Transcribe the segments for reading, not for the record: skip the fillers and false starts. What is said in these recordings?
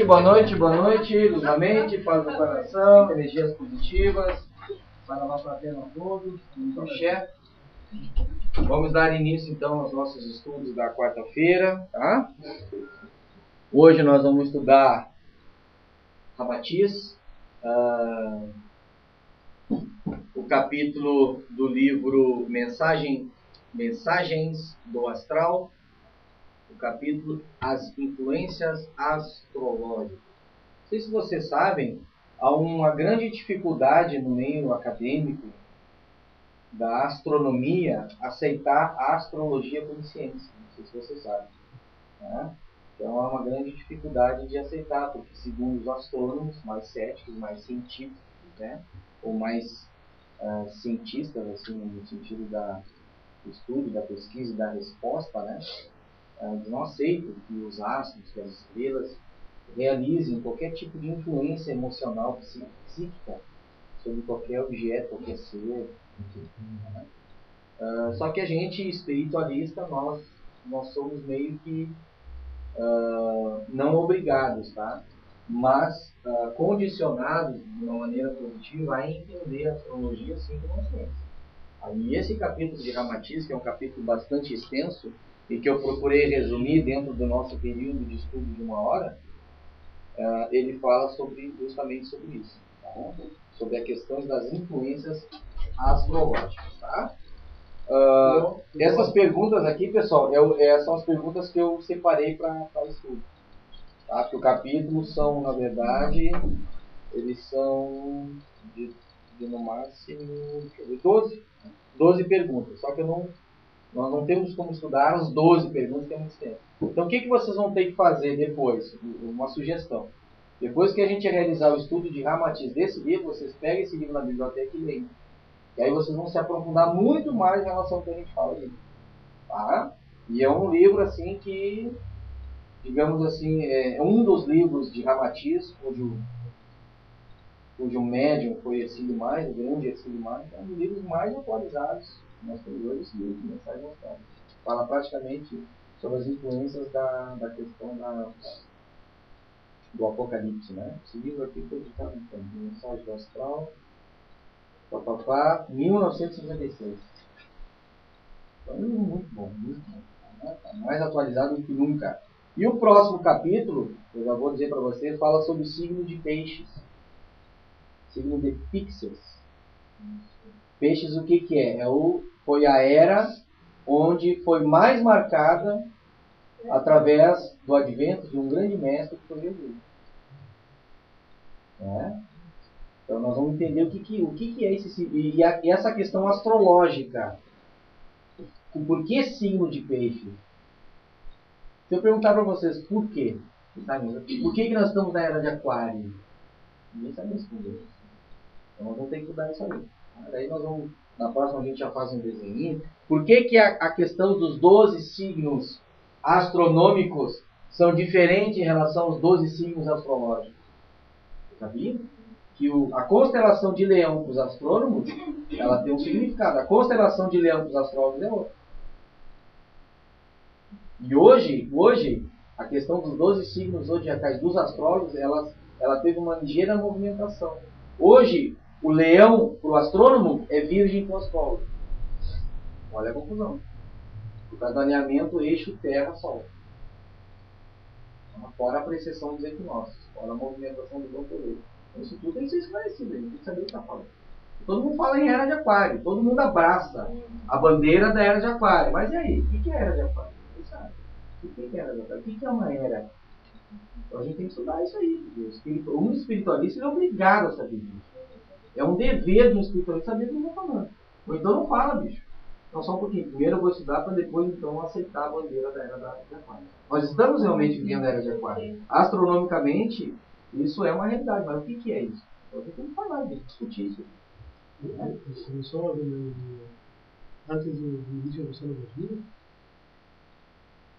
Boa noite, luz na mente, paz no coração, energias positivas. Saravá fraterno a todos, muito axé. Vamos dar início então aos nossos estudos da quarta-feira, tá? Hoje nós vamos estudar Ramatiz, o capítulo do livro Mensagens do Astral, o capítulo As Influências Astrológicas. Não sei se vocês sabem, há uma grande dificuldade no meio acadêmico da astronomia aceitar a astrologia como ciência. Não sei se vocês sabem. Né? Então há uma grande dificuldade de aceitar, porque segundo os astrônomos mais céticos, mais científicos, né? Ou mais cientistas, assim, no sentido do estudo, da pesquisa e da resposta, né? Eles não aceitam que os astros, que as estrelas realizem qualquer tipo de influência emocional, psíquica, sobre qualquer objeto, qualquer ser. Só que a gente, espiritualista, nós somos meio que não obrigados, tá? Mas condicionados de uma maneira positiva a entender a astrologia assim como a ciência. Aí esse capítulo de Ramatiz, que é um capítulo bastante extenso e que eu procurei resumir dentro do nosso período de estudo de 1 hora, ele fala justamente sobre isso, tá? Sobre a questão das influências astrológicas, tá? Essas perguntas aqui, pessoal, são as perguntas que eu separei para estudo, tá? Porque o capítulo são, na verdade, eles são de no máximo 12 perguntas, só que nós não temos como estudar as 12 perguntas, que é muito tempo. Então, o que vocês vão ter que fazer depois? Uma sugestão. Depois que a gente realizar o estudo de Ramatiz desse livro, vocês pegam esse livro na biblioteca e leem. E aí vocês vão se aprofundar muito mais em relação ao que a gente fala ali. Tá? E é um livro assim que, digamos assim, é um dos livros de Ramatiz, cujo médium foi Ercílio Mais, o grande Ercílio Mais, é um dos livros mais atualizados. Nós temos hoje esse livro de Mensagens do Astral. Fala praticamente sobre as influências da questão do Apocalipse, né? Esse livro aqui foi editado então, de Mensagens do Astral, 1956. Então, é um livro muito bom, né? Tá mais atualizado do que nunca. E o próximo capítulo, eu já vou dizer para vocês, fala sobre o signo de Peixes. Signo de Píxeis. Peixes, o que é? Foi a era onde foi mais marcada através do advento de um grande mestre que foi Jesus. Né? Então nós vamos entender o que é esse signo e essa questão astrológica. Por que signo de Peixe? Se eu perguntar para vocês por quê? Por que nós estamos na era de Aquário? Ninguém sabe responder. Então nós vamos ter que estudar isso aí. Daí nós vamos, na próxima a gente já faz um desenho. Por que a questão dos 12 signos astronômicos são diferentes em relação aos 12 signos astrológicos? Sabia? Que a constelação de Leão para os astrônomos, ela tem um significado. A constelação de Leão para os astrólogos é outra. E hoje a questão dos 12 signos zodiacais dos astrólogos, ela teve uma ligeira movimentação. Hoje, o Leão para o astrônomo é Virgem para o astrólogo. Olha a confusão. Por causa do alinhamento eixo Terra-Sol. Fora a precessão dos equinócios, fora a movimentação do Brontoleiro. Então, isso tudo tem que ser esclarecido, a gente tem que saber o que está falando. Todo mundo fala em era de Aquário, todo mundo abraça a bandeira da era de Aquário. Mas e aí? O que é era de Aquário? Você sabe? O que é era de Aquário? O que é uma era? Então a gente tem que estudar isso aí. Um espiritualista é obrigado a saber disso. É um dever de um espiritualista saber o que eu estou falando. Ou então não fala, bicho. Então só um pouquinho. Primeiro eu vou estudar para depois então aceitar a bandeira da era de Aquário. Nós estamos realmente vivendo a era de Aquário. Astronomicamente, isso é uma realidade. Mas o que é isso? Então a gente tem que falar, tem que discutir isso. Começou antes do início da astrologia?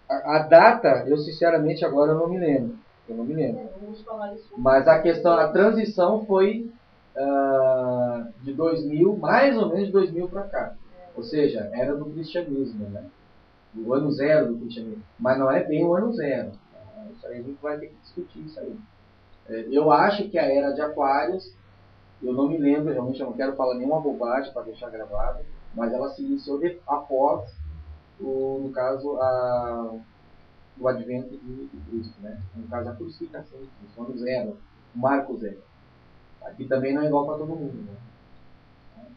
A data, eu sinceramente agora eu não me lembro. Mas a transição foi de 2000, mais ou menos de 2000 para cá. Ou seja, era do cristianismo, né? O ano zero do cristianismo. Mas não é bem o ano zero. Isso aí a gente vai ter que discutir isso aí. Eu acho que a era de Aquários, eu não me lembro, realmente eu não quero falar nenhuma bobagem para deixar gravado, mas ela se iniciou após, no caso, o advento de Cristo, né? No caso, a crucificação de Cristo, ano zero, marco zero. Aqui também não é igual para todo mundo, né?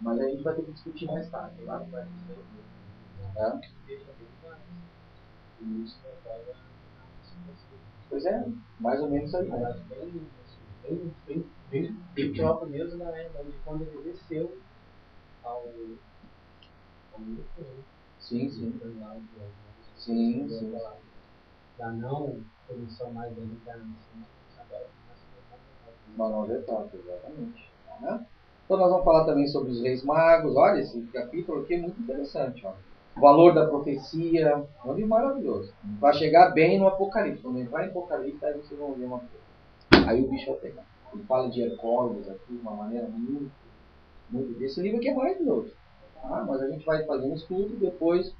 Mas a gente vai ter que discutir mais tarde, tá? Tá? Pois é, mais ou menos isso aí. Bem próprio mesmo, né? De quando ele desceu ao mundo. Sim, sim. Sim, sim. Da não produção mais da encarnação. Manual etapas, exatamente. Né? Então nós vamos falar também sobre os reis magos. Olha, esse capítulo aqui é muito interessante. Ó. O valor da profecia, um livro maravilhoso. Vai chegar bem no Apocalipse. Quando entrar em Apocalipse, aí vocês vão ver uma coisa. Aí o bicho vai pegar. Ele fala de Hercólides aqui de uma maneira muito, muito. Esse livro aqui é maravilhoso. Tá? Mas a gente vai fazer um estudo, depois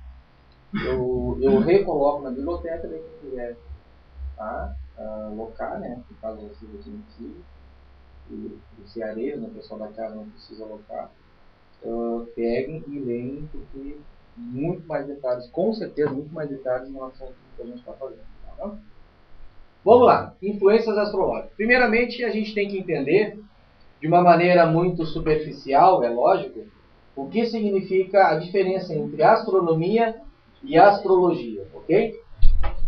eu recoloco na biblioteca, daí quem quiser locar, né? No caso vocês não precisam. O ceareiro, né, o pessoal da casa não precisa alocar, peguem e leem, porque muito mais detalhes, com certeza, muito mais detalhes em relação ao que a gente está fazendo. Tá? Vamos lá, influências astrológicas. Primeiramente, a gente tem que entender, de uma maneira muito superficial, é lógico, o que significa a diferença entre astronomia e astrologia, ok?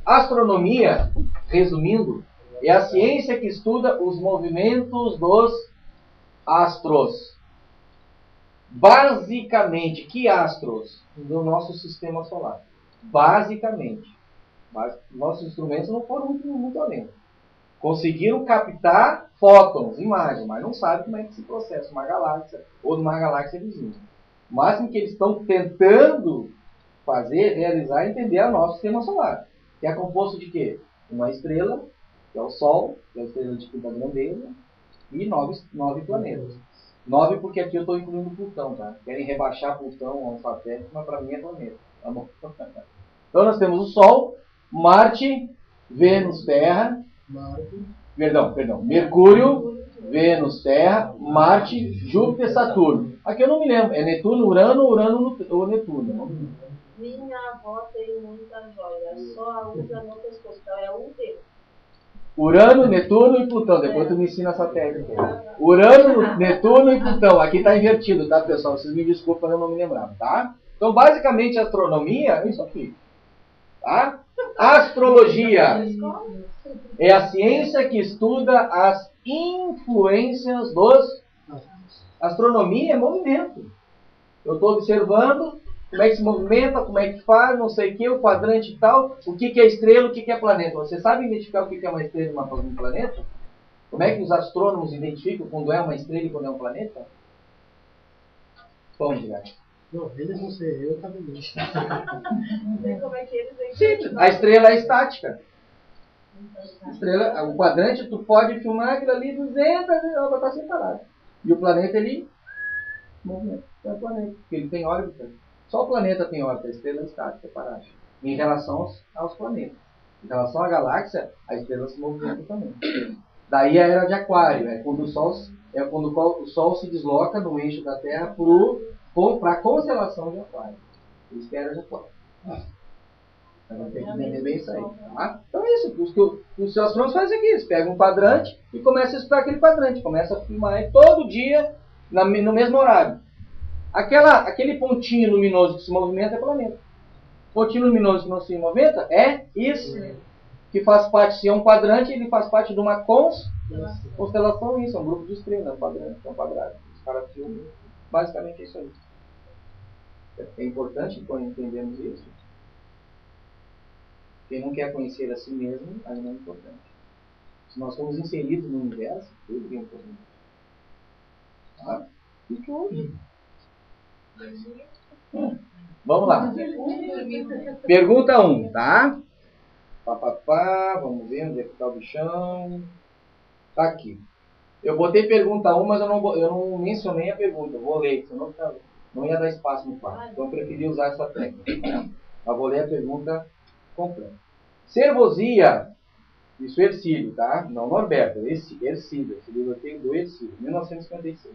Astronomia, resumindo, é a ciência que estuda os movimentos dos astros. Basicamente, que astros? Do nosso sistema solar. Basicamente. Nossos instrumentos não foram muito além. Conseguiram captar fótons, imagens, mas não sabem como é que se processa uma galáxia ou numa galáxia vizinha. O máximo que eles estão tentando fazer, realizar, é entender o nosso sistema solar. Que é composto de quê? Uma estrela, que é o Sol, que é a estrela de quinta grandeza, e 9 planetas. 9 porque aqui eu estou incluindo Plutão, tá? Querem rebaixar Plutão a um satélite, mas para mim é planeta. Tá bom? Então nós temos o Sol, Marte, Vênus, Terra, Mercúrio, Vênus, Terra, Marte, Júpiter, Saturno. Aqui eu não me lembro, é Netuno, Urano ou Netuno? Minha avó tem muita joia, só usa no pescoço, então é um dedo. Urano, Netuno e Plutão. Depois tu me ensina essa técnica. Urano, Netuno e Plutão. Aqui está invertido, tá, pessoal? Vocês me desculpem, eu não me lembrava, tá? Então, basicamente, a astronomia é isso aqui. Tá? Astrologia é a ciência que estuda as influências dos... Astronomia é movimento. Eu estou observando como é que se movimenta, como é que faz, não sei o que, o quadrante e tal, o que é estrela, o que é planeta. Você sabe identificar o que é uma estrela e um planeta? Como é que os astrônomos identificam quando é uma estrela e quando é um planeta? Como, Guilherme? Não, eles não sei, eu também não. Não sei como é que eles Simples, a estrela é estática. Estrela, o quadrante, tu pode filmar aquilo ali 200, ela vai estar separada. E o planeta, ele movimenta. É o planeta, porque ele tem órbita. Só o planeta tem órbita, a estrela é estática, parada. Em relação aos planetas. Em relação à galáxia, a estrela se movimenta também. Daí a era de Aquário, é quando o Sol se desloca no eixo da Terra para a constelação de Aquário. Isso que é a era de Aquário. A gente tem que entender bem isso aí. Tá? Então é isso. Os astrônomos fazem aqui. Eles pegam um quadrante e começam a estudar aquele quadrante. Começam a filmar todo dia no mesmo horário. Aquele pontinho luminoso que se movimenta é planeta. O pontinho luminoso que não se movimenta é isso. Que faz parte, se é um quadrante, ele faz parte de uma constelação. Isso, é um grupo de estrelas, é um quadrante, é um quadrado. Os caras filmam. Basicamente é isso aí. É importante quando entendemos isso. Quem não quer conhecer a si mesmo, aí não é importante. Se nós somos inseridos no universo, tudo é importante. Tá? E tudo. Vamos lá. Pergunta 1, tá? Vamos ver onde é que está o bichão. Tá aqui. Eu botei pergunta 1, mas eu não mencionei a pergunta. Eu vou ler, senão não ia dar espaço no quarto. Então eu preferi usar essa técnica. Eu vou ler a pergunta completa. Servosia Isso Hercílio, tá? Não Norberto, Hercílio. Esse livro eu tenho do Hercílio, 1956.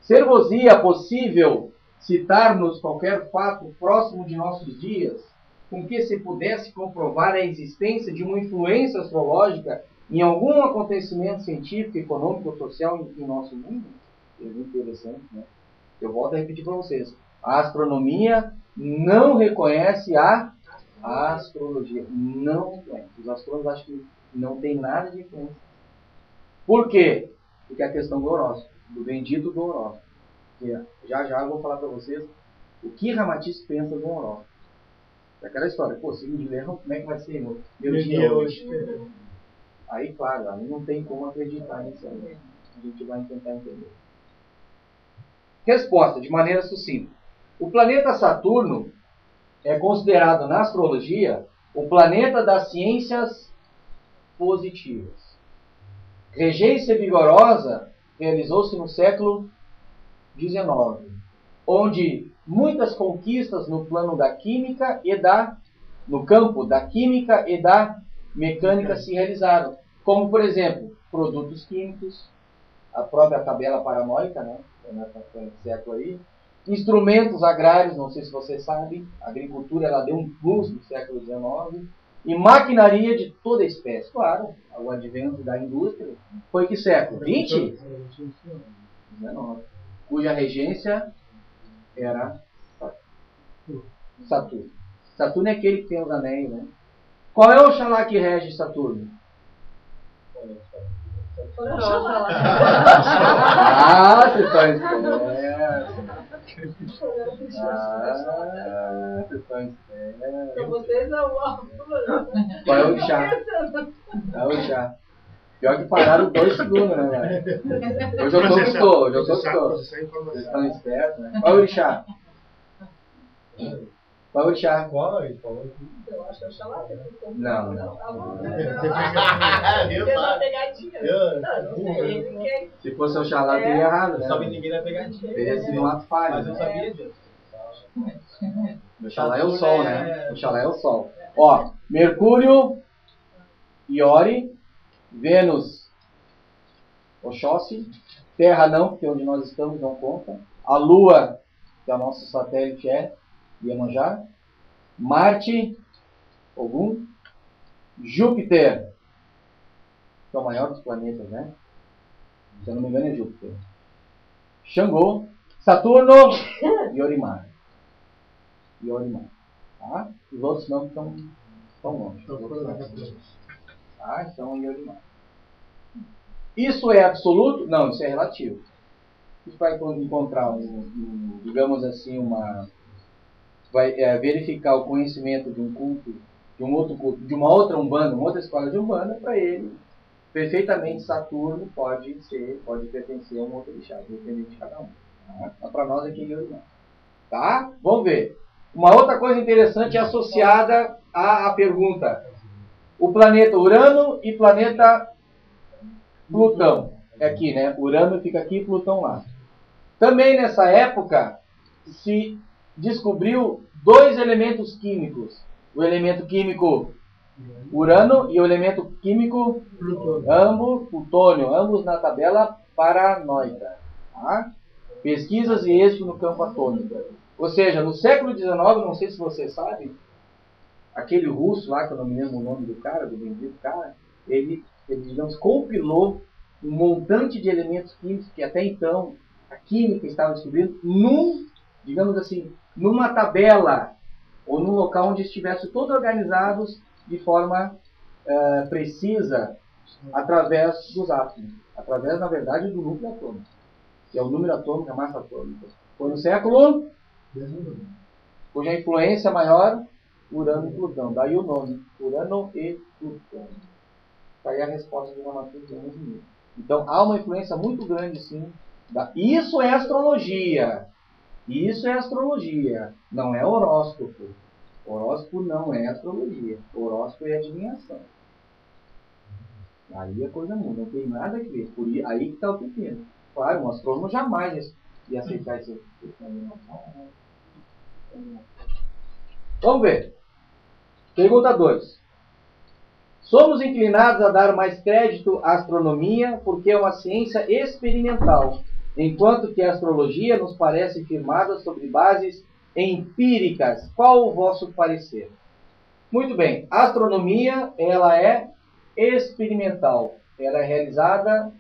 Ser-vos-ia possível citar-nos qualquer fato próximo de nossos dias, com que se pudesse comprovar a existência de uma influência astrológica em algum acontecimento científico, econômico ou social em nosso mundo? É muito interessante, né? Eu volto a repetir para vocês. A astronomia não reconhece a astrologia. Não reconhece. Os astrônomos acham que não tem nada de influência. Por quê? Porque é a questão do horóscopo, do bendito do horóscopo. Já eu vou falar para vocês o que Ramatiz pensa do horóscopo. É aquela história, pô, segundo leão, como é que vai ser meu dia hoje? Aí, claro, aí não tem como acreditar nisso aí. A gente vai tentar entender. Resposta, de maneira sucinta. O planeta Saturno é considerado na astrologia o planeta das ciências positivas. Regência vigorosa realizou-se no século XIX, onde muitas conquistas no plano da química e no campo da química e da mecânica se realizaram, como por exemplo, produtos químicos, a própria tabela paranoica, né, nesse século aí, instrumentos agrários, não sei se vocês sabem, a agricultura ela deu um plus no século XIX, e maquinaria de toda espécie. Claro, o advento da indústria foi que século? 20? 19. Cuja regência era Saturno. Saturno é aquele que tem os anéis, né? Qual é o Oxalá que rege Saturno? Ah, vocês estão espertos. Vocês estão espertos. Pra vocês não. Qual é o chá? É o chá. Pior que pararam 2 segundos, né, velho? Hoje eu tô gostou. Vocês estão espertos, né? Qual é o orixá? Qual é o orixá? Qual? Ele falou que... Eu acho que é o Oxalá. Não. Se fosse o Oxalá, teria errado, né? Não sabia ninguém da pegadinha. Teria sido um ato falho. Mas eu sabia disso. O Oxalá é o Sol, né? O Oxalá é o Sol. Ó, Mercúrio, Iori, Vênus, Oxóssi, Terra não, porque onde nós estamos não conta. A Lua, que é o nosso satélite, é Iemanjá. Marte, Ogum. Júpiter, que é o maior dos planetas, né? Se eu não me engano é Júpiter. Xangô, Saturno e Orimar. Tá? Os outros não estão longe. Tá? Então, Orimar. Isso é absoluto? Não, isso é relativo. Isso vai encontrar, digamos assim, vai verificar o conhecimento de um culto, de um outro culto, de uma outra umbanda, uma outra escola de umbanda, para ele, perfeitamente, Saturno pode pertencer a um outro orixá, dependente de cada um. Tá? Mas para nós aqui é Orimar. Tá? Vamos ver. Uma outra coisa interessante é associada à pergunta. O planeta Urano e planeta Plutão. É aqui, né? Urano fica aqui e Plutão lá. Também nessa época se descobriu 2 elementos químicos. O elemento químico Urano e o elemento químico Plutônio. Ambos na tabela paranoica. Tá? Pesquisas e êxito no campo atômico. Ou seja, no século XIX, não sei se vocês sabem, aquele russo lá, que eu não me lembro o nome do cara, do bendito cara, ele digamos, compilou um montante de elementos químicos que até então a química estava descobrindo digamos assim, numa tabela ou num local onde estivesse todos organizados de forma precisa através dos átomos, através, na verdade, do núcleo atômico, que é o número atômico, a massa atômica. Foi no século cuja influência maior, Urano e Plutão. Daí o nome, Urano e Plutão. Aí a resposta de Ramatiz é 11 mil. Então há uma influência muito grande, sim. Isso é astrologia. Isso é astrologia. Não é horóscopo. Horóscopo não é astrologia. Horóscopo é adivinhação. Aí a coisa muda. Não tem nada a ver. Aí que está o pequeno. Claro, um astrônomo jamais ia aceitar isso. Vamos ver. Pergunta 2. Somos inclinados a dar mais crédito à astronomia porque é uma ciência experimental, enquanto que a astrologia nos parece firmada sobre bases empíricas. Qual o vosso parecer? Muito bem, a astronomia ela é experimental. Ela é realizada,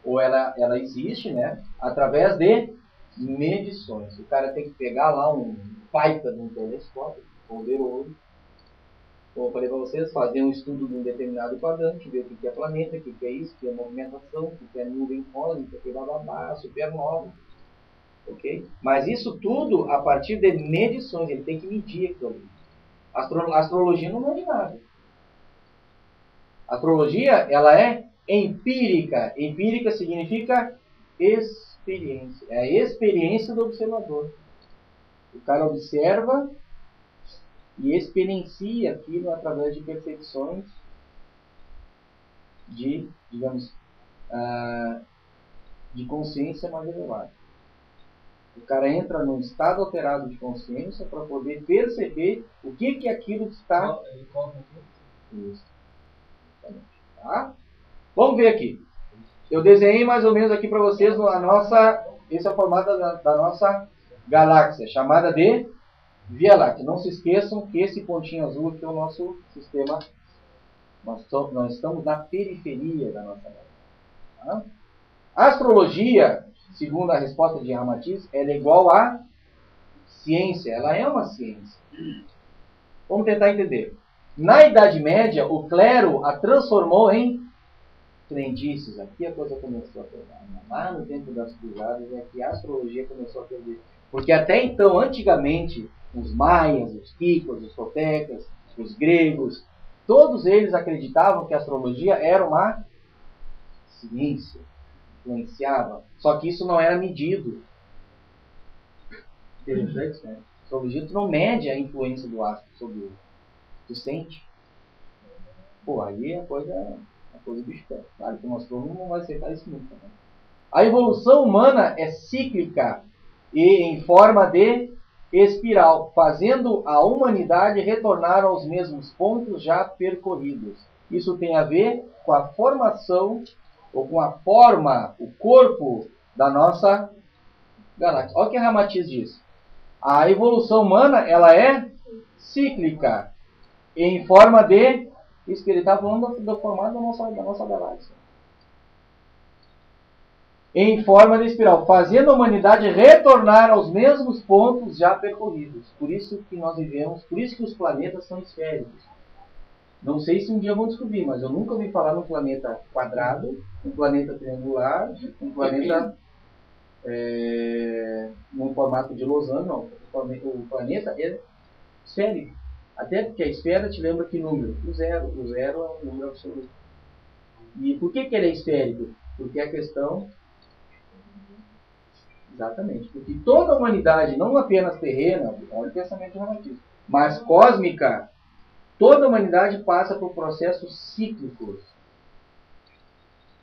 ou ela existe, né, através de medições. O cara tem que pegar lá um baita de um telescópio poderoso, como eu falei para vocês, fazer um estudo de um determinado quadrante, ver o que é planeta, o que é isso, o que é movimentação, o que é nuvem cósmica, o que é bababá, supernova, ok? Mas isso tudo a partir de medições, ele tem que medir aquilo ali. A astrologia não mede nada. A astrologia, ela é empírica. Empírica significa experiência. É a experiência do observador. O cara observa e experiencia aquilo através de percepções de, digamos, de consciência mais elevada. O cara entra num estado alterado de consciência para poder perceber o que é aquilo que está... Isso. Tá? Vamos ver aqui. Eu desenhei mais ou menos aqui para vocês a nossa... Esse é o formato da nossa galáxia, chamada de Via Láctea. Não se esqueçam que esse pontinho azul aqui é o nosso sistema. Nós estamos na periferia da nossa galáxia. Tá? A astrologia, segundo a resposta de Ramatiz, ela é igual a ciência. Ela é uma ciência. Vamos tentar entender. Na Idade Média, o clero a transformou em crendices. Aqui a coisa começou a pegar. Lá no tempo das cruzadas é que a astrologia começou a perder. Porque até então, antigamente, os maias, os quicos, os toltecas, os gregos, todos eles acreditavam que a astrologia era uma ciência, influenciava. Só que isso não era medido. Interessante, né? A astrologia tu não mede a influência do astro sobre o... Tu sente? Pô, aí a coisa do bicho pé. Claro que o astrônomo não vai aceitar isso nunca. Né? A evolução humana é cíclica e em forma de espiral, fazendo a humanidade retornar aos mesmos pontos já percorridos. Isso tem a ver com a formação, ou com a forma, o corpo da nossa galáxia. Olha o que Ramatiz diz. A evolução humana ela é cíclica e em forma de... Isso que ele está falando do formato da nossa galáxia. Em forma de espiral, fazendo a humanidade retornar aos mesmos pontos já percorridos. Por isso que nós vivemos, por isso que os planetas são esféricos. Não sei se um dia vão descobrir, mas eu nunca ouvi falar num planeta quadrado, um planeta triangular, um planeta num formato de losango. Não, o planeta é esférico. Até porque a esfera te lembra que número? O zero. O zero é um número absoluto. E por que ele é esférico? Porque a questão... Exatamente. Porque toda a humanidade, não apenas terrena, olha o pensamento de Ramatiz, mas cósmica, toda a humanidade passa por processos cíclicos.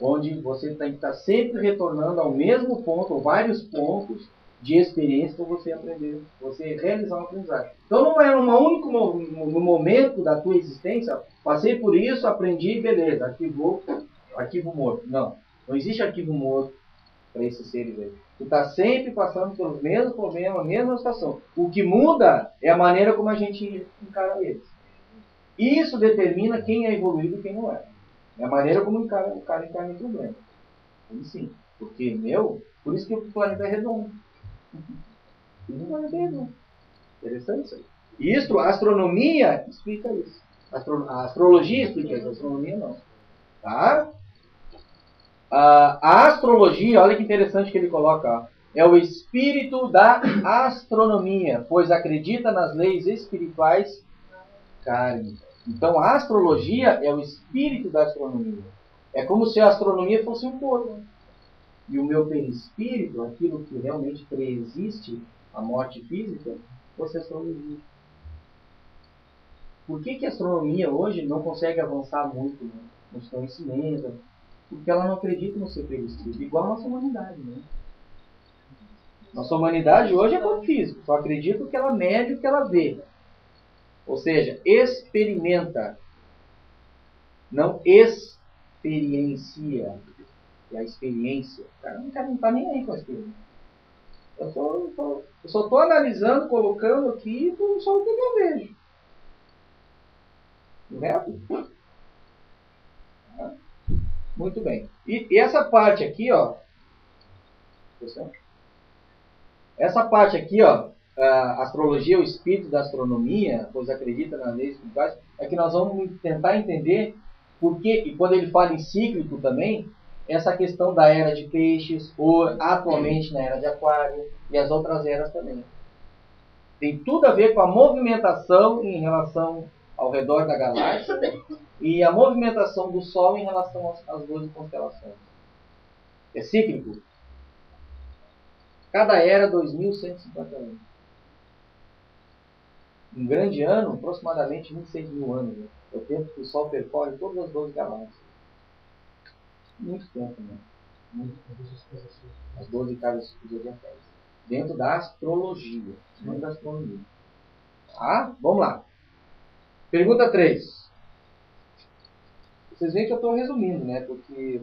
Onde você tem que estar sempre retornando ao mesmo ponto, ou vários pontos, de experiência para você aprender, você realizar uma aprendizagem. Então não é um único no momento da tua existência, passei por isso, aprendi, beleza, arquivo morto. Não existe arquivo morto para esses seres aí. Tu está sempre passando pelos mesmos problemas, a mesma situação. O que muda é a maneira como a gente encara eles. Isso determina quem é evoluído e quem não é. É a maneira como o cara encara o problema. Sim, porque por isso que o planeta é redondo. Interessante isso aí. Isso, a astronomia explica isso. A astrologia explica isso, a astronomia não. Tá? A astrologia, olha que interessante que ele coloca, é o espírito da astronomia, pois acredita nas leis espirituais kármicas. Então a astrologia é o espírito da astronomia. É como se a astronomia fosse um corpo. E o meu perispírito, aquilo que realmente preexiste, a morte física, fosse a astrologia. Por que a astronomia hoje não consegue avançar muito, né, nos conhecimentos? Porque ela não acredita no seu perispírito, igual a nossa humanidade. Né? Nossa humanidade hoje é corpo físico, só acredita o que ela mede, o que ela vê. Ou seja, experimenta. não experiencia. E a experiência, o cara não está nem aí com a experiência. Eu só estou analisando, colocando aqui só o que eu vejo. Correto? Muito bem. E essa parte aqui, ó. Essa parte aqui, ó. A astrologia, o espírito da astronomia, pois acredita nas leis espirituais, é que nós vamos tentar entender por que, e quando ele fala em cíclico também, essa questão da era de peixes, ou atualmente na era de aquário, e as outras eras também. Tem tudo a ver com a movimentação em relação ao redor da galáxia e a movimentação do Sol em relação às 12 constelações. É cíclico. Cada era 2150 anos. Um grande ano, aproximadamente 26 mil anos. Né? É o tempo que o Sol percorre todas as 12 galáxias. Muito tempo, né? As 12 casas zodiacais. Dentro da astrologia, não da astronomia. Tá? Vamos lá. Pergunta 3. Vocês veem que eu estou resumindo, né? Porque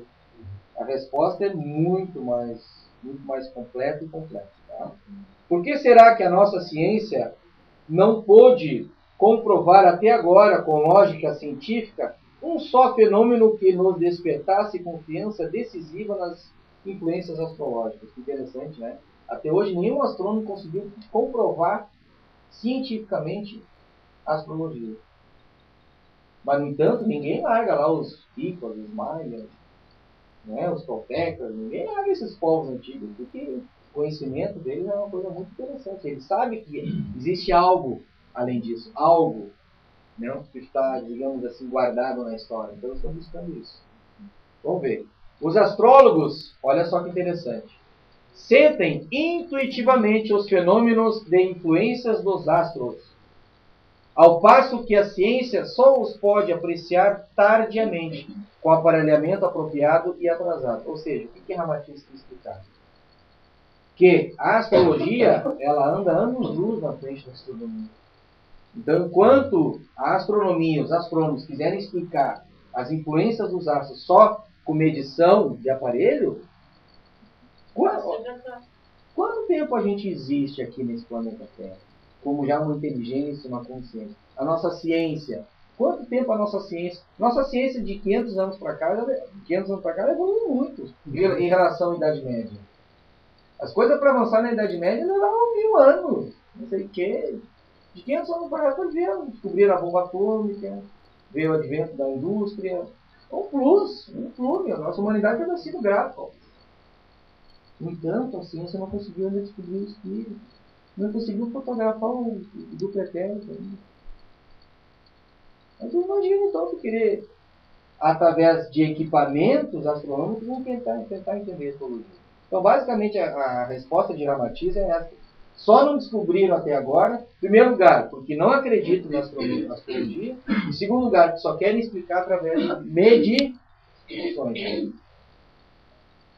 a resposta é muito mais completa e complexa. Tá? Por que será que a nossa ciência não pôde comprovar até agora, com lógica científica, um só fenômeno que nos despertasse confiança decisiva nas influências astrológicas? Que interessante, né? Até hoje nenhum astrônomo conseguiu comprovar cientificamente a astrologia. Mas, no entanto, ninguém larga lá os picos, os maias, né, os toltecas, ninguém larga esses povos antigos, porque o conhecimento deles é uma coisa muito interessante. Eles sabem que existe algo além disso, algo, né, que está, digamos assim, guardado na história. Então, eu estou buscando isso. Vamos ver. Os astrólogos, olha só que interessante, sentem intuitivamente os fenômenos de influências dos astros, ao passo que a ciência só os pode apreciar tardiamente, com aparelhamento apropriado e atrasado. Ou seja, o que Ramatiz quis explicar? Que a astrologia, ela anda anos-luz na frente da astronomia. Então, enquanto a astronomia, os astrônomos quiserem explicar as influências dos astros só com medição de aparelho, quanto tempo a gente existe aqui nesse planeta Terra? Como já uma inteligência, uma consciência. A nossa ciência. Quanto tempo a nossa ciência? Nossa ciência de 500 anos para cá, evoluiu muito em relação à Idade Média. As coisas para avançar na Idade Média levavam 1000 anos. Não sei o quê. De 500 anos para cá, descobriram a bomba atômica, veio o advento da indústria. Um plus. A nossa humanidade está sendo grata. No entanto, a ciência não conseguiu ainda descobrir o espírito. Não conseguiu fotografar o duplo etérico ainda. Mas imagina então tu querer, através de equipamentos astronômicos, tentar entender a astrologia. Então, basicamente, a resposta de Ramatiz é essa. Só não descobriram até agora, em primeiro lugar, porque não acreditam na astrologia, em segundo lugar, que só querem explicar através de medições.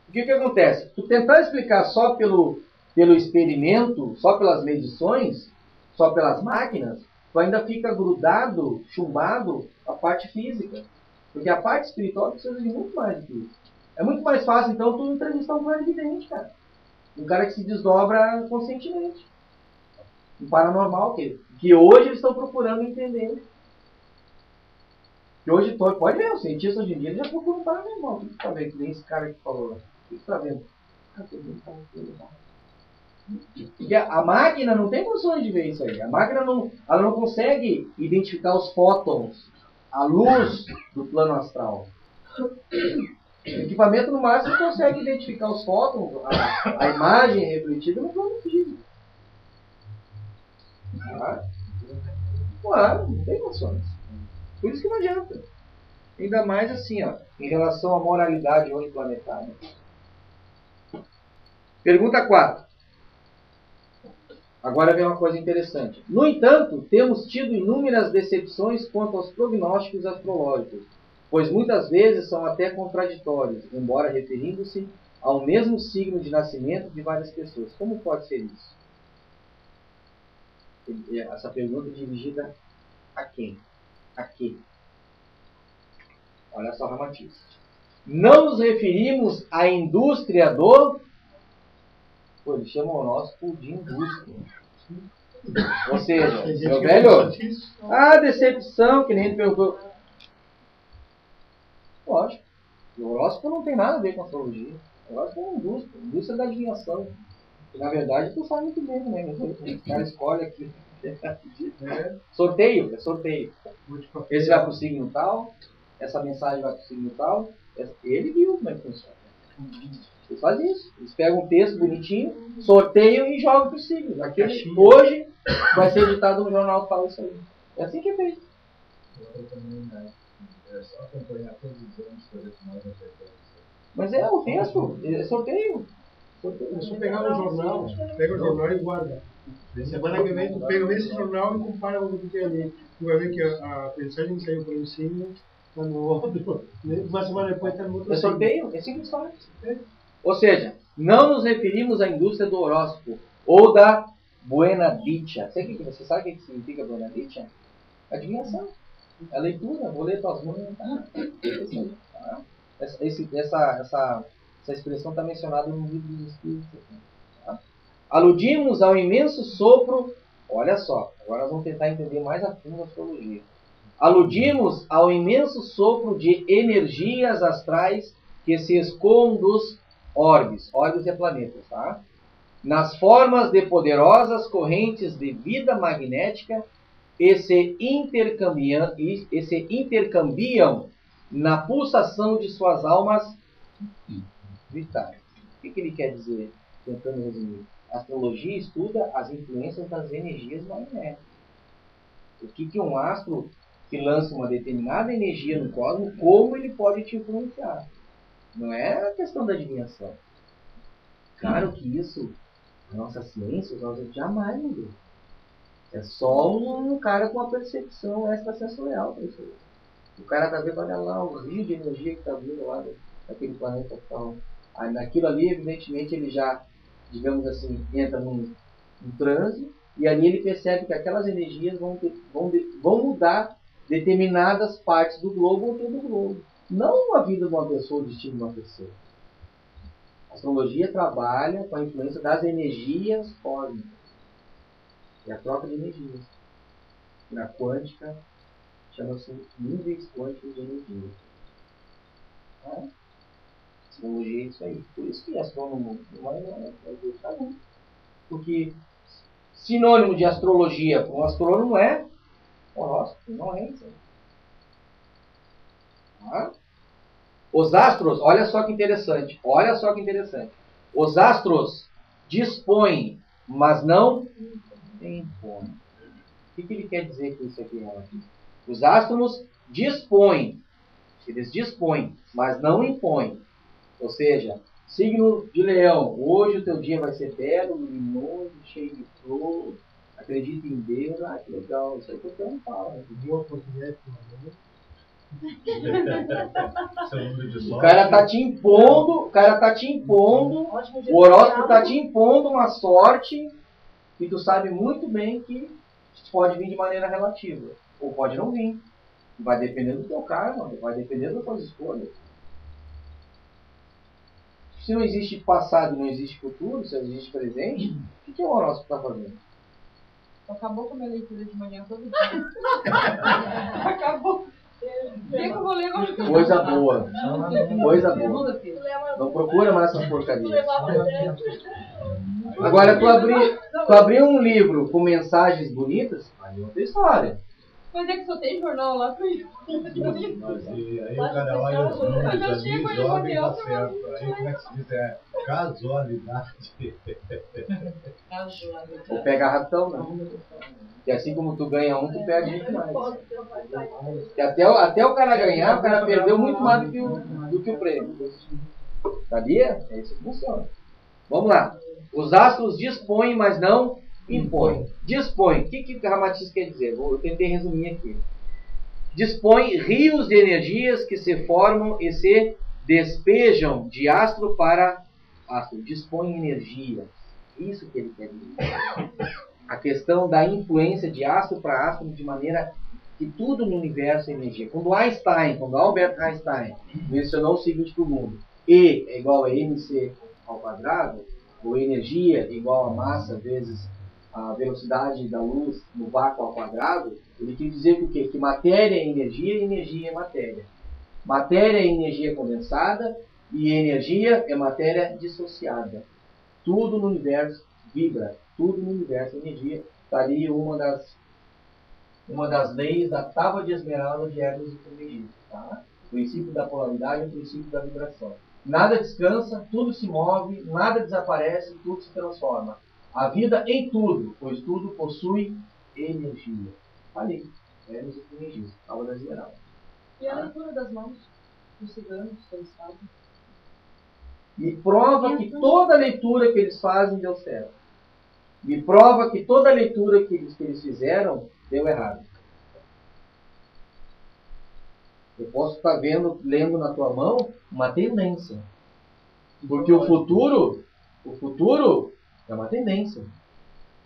O que acontece? Tu tentar explicar só pelo experimento, só pelas medições, só pelas máquinas, tu ainda fica grudado, chumbado a parte física. Porque a parte espiritual precisa de muito mais do que isso. É muito mais fácil, então, tu entrevistar um clarividente, cara. Um cara que se desdobra conscientemente. Um paranormal, que hoje eles estão procurando entender. Que hoje, pode ver, os cientistas hoje em dia já procuram um paranormal. O que tu tá vendo? Que nem esse cara que falou lá. O que tu tá vendo? Porque a máquina não tem condições de ver isso aí. A máquina ela não consegue identificar os fótons, a luz do plano astral. O equipamento no máximo consegue identificar os fótons, a imagem refletida no plano físico. Claro, não tem condições. Por isso que não adianta. Ainda mais assim, ó, em relação à moralidade hoje planetária. Pergunta 4. Agora vem uma coisa interessante. No entanto, temos tido inúmeras decepções quanto aos prognósticos astrológicos, pois muitas vezes são até contraditórios, embora referindo-se ao mesmo signo de nascimento de várias pessoas. Como pode ser isso? Essa pergunta é dirigida a quem? A quê? Olha só, Ramatiz. Não nos referimos à indústria do... Pô, ele chama o horóscopo de indústria. Ou seja, meu velho, a decepção, que nem ele perguntou. Lógico, o horóscopo não tem nada a ver com astrologia. O horóscopo é uma indústria, indústria da adivinhação. E, na verdade, tu sabe muito bem, né? O cara escolhe aqui. Sorteio, é sorteio. Esse vai para o signo tal, essa mensagem vai para o signo tal. Ele viu como é que funciona. Eles fazem isso. Eles pegam um texto bonitinho, sorteiam e jogam para o signo. Aquele, hoje vai ser editado no jornal que fala isso aí. É assim que é feito. É só acompanhar todos os anos para ver se nós acertamos. Mas é o texto, é sorteio. É só pegar no jornal, pega o jornal e guarda. Semana que vem tu pega esse jornal e compara com o que tem ali. Tu vai ver que a mensagem que saiu por em cima está no outro. Uma semana depois está no outro. É sorteio, é simples faz. Ou seja, não nos referimos à indústria do horóscopo ou da buena dicha. Você sabe o que significa buena dicha? Adivinhação. É leitura, vou ler tuas mãos. Essa expressão está mencionada no livro dos Espíritos. Tá? Aludimos ao imenso sopro. Olha só, agora nós vamos tentar entender mais a fundo a astrologia. Aludimos ao imenso sopro de energias astrais que se escoam dos orbes. Orbes é planetas, tá? Nas formas de poderosas correntes de vida magnética e se intercambiam na pulsação de suas almas vitais. O que ele quer dizer? Tentando resumir. A astrologia estuda as influências das energias magnéticas. O que um astro que lança uma determinada energia no cosmos, como ele pode te influenciar. Não é a questão da adivinhação. Claro que isso, a nossa ciência, nós jamais mudou. É só um cara com uma percepção extrasensorial para isso. O cara está vendo, olha lá, o rio de energia que está vindo lá daquele planeta tal. Aí naquilo ali, evidentemente, ele já, digamos assim, entra num transe, e ali ele percebe que aquelas energias vão mudar determinadas partes do globo ou todo o globo. Não a vida de uma pessoa, o destino de uma pessoa. A astrologia trabalha com a influência das energias cósmicas. É a troca de energias. Na quântica, chama-se níveis quânticos de energia. A astrologia é isso aí. Por isso que astrônomo não é gostar muito. Porque sinônimo de astrologia para um astrônomo é horóscopo, não é isso. Tá? Os astros, olha só que interessante. Olha só que interessante. Os astros dispõem, mas não impõem. O que ele quer dizer com isso aqui? Os astros dispõem. Eles dispõem, mas não impõem. Ou seja, signo de Leão. Hoje o teu dia vai ser belo, luminoso, cheio de flor. Acredita em Deus. Ah, que legal. Isso aí que eu não falo. Boa oportunidade. O cara tá te impondo, o horóscopo tá te impondo uma sorte que tu sabe muito bem que pode vir de maneira relativa. Ou pode não vir. Vai depender do teu karma, vai depender das tuas escolhas. Se não existe passado, não existe futuro, se não existe presente, o que o horóscopo está fazendo? Acabou com a minha leitura de manhã todo dia. Acabou. Coisa boa. Coisa boa. Não procura mais essas porcarias. Agora, tu abrir um livro com mensagens bonitas, aí é outra história. Mas é que só tem jornal lá pra ir. Mas aí o cara olha os números ali, joga e tá certo. Aí como é que se diz? É casualidade. Ou pega ratão, né? E assim como tu ganha um, tu perde muito mais. E até o cara ganhar, o cara perdeu muito mais do que o prêmio. Sabia? É isso que funciona. Vamos lá. Os astros dispõem, mas não impõem. Dispõe. O que o Ramatiz quer dizer? Eu tentei resumir aqui. Dispõe rios de energias que se formam e se despejam de astro para astro. Dispõe energia. Isso que ele quer dizer. A questão da influência de astro para astro de maneira que tudo no universo é energia. Quando Albert Einstein mencionou o seguinte para o mundo: E é igual a mc ao quadrado, ou energia é igual a massa vezes a velocidade da luz no vácuo ao quadrado, ele quis dizer que o quê? Que matéria é energia e energia é matéria. Matéria é energia condensada e energia é matéria dissociada. Tudo no universo vibra, tudo no universo é energia. Está ali uma das leis da tábua de esmeralda de Hermes e Trismegisto. Tá? O princípio da polaridade e o princípio da vibração. Nada descansa, tudo se move, nada desaparece, tudo se transforma. A vida em tudo, pois tudo possui energia. Ali, Hermes e Trismegisto, tábua da esmeralda. E a leitura das mãos dos ciganos, que eles fazem? Me prova que toda leitura que eles fazem deu certo. Me prova que toda leitura que eles fizeram deu errado. Eu posso estar lendo na tua mão uma tendência. Porque o futuro é uma tendência.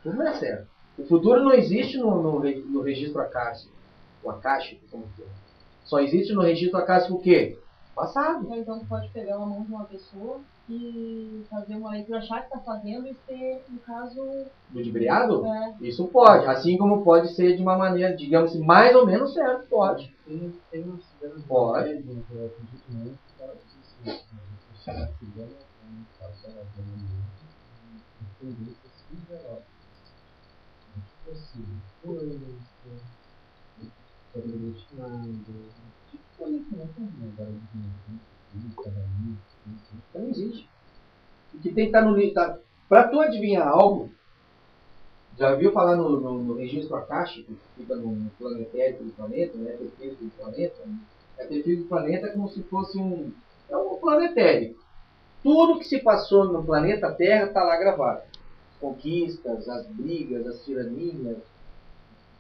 Tudo não é certo. O futuro não existe no registro acástico. O acástico, como que é? Só existe no registro acástico o quê? Passado. Então tu pode pegar uma mão de uma pessoa e fazer uma leitura, achar que está fazendo e ser, no caso... Ludibriado? É. Isso pode. Assim como pode ser de uma maneira, digamos assim, mais ou menos certo. Pode. Tem uns ciganos Pode. eu acredito muito que ela diz assim, o cigano é um caso da tendências fisioológicas. Tipo assim, coisas, predestinado, tipo coisa que não tem agora Não existe. O que tem que estar no livro. Para tu adivinhar algo, já viu falar no registro acástico, que fica no planetério do planeta, né? Perfil do planeta. A perfil do planeta é como se fosse um planetério. Tudo que se passou no planeta Terra está lá gravado. As conquistas, as brigas, as tiranias.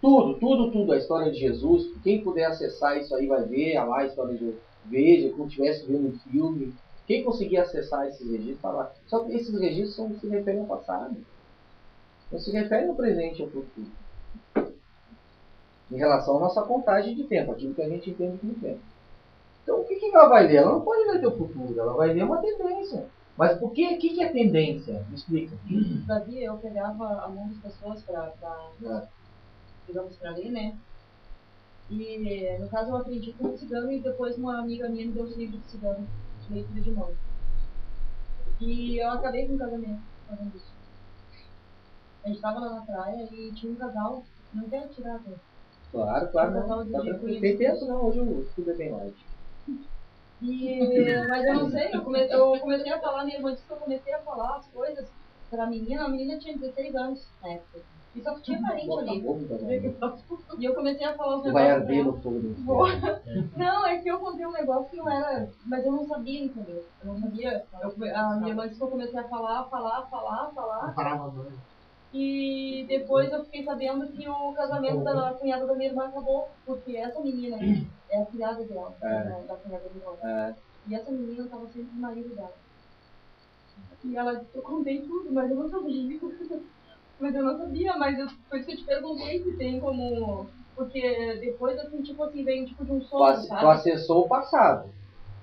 Tudo. A história de Jesus. Quem puder acessar isso aí vai ver lá a história de Jesus. Veja, como estivesse vendo um filme. Quem conseguir acessar esses registros, está lá. Só que esses registros não se referem ao passado. Não se referem ao presente e ao futuro. Em relação à nossa contagem de tempo, aquilo que a gente entende como tempo. Então, o que ela vai ler? Ela não pode ler o futuro, ela vai ler uma tendência. Mas por que? O que é tendência? Me explica. Davi, eu pegava a mão das pessoas digamos, para ler, né? E, no caso, eu aprendi com um cigano e depois uma amiga minha me deu os livros de cigano, de leitura de mão. E eu acabei com o casamento fazendo isso. A gente estava lá na praia e tinha um casal, não quero tirar a tempo. Claro, não. Tem tempo não, hoje o estudo é bem light. Mas eu não sei, eu comecei a falar, minha irmã disse que eu comecei a falar as coisas pra menina, a menina tinha 16 anos na época. E só que tinha parente ali. E eu comecei a falar os negócios. Vai arder no fogo do Não, é que eu contei um negócio que não era. Mas eu não sabia, entendeu? Eu não sabia. A minha irmã disse que eu comecei a falar. Não parava mais. E depois eu fiquei sabendo que o casamento da cunhada da minha irmã acabou, porque essa menina é a filhada dela, da cunhada da minha irmã. E essa menina estava sempre com o marido dela. E ela disse, eu contei tudo, mas eu não sabia. Por isso que eu te perguntei se tem como... Porque depois, assim, tipo assim, veio tipo de um sonho, sabe? Tu acessou o passado.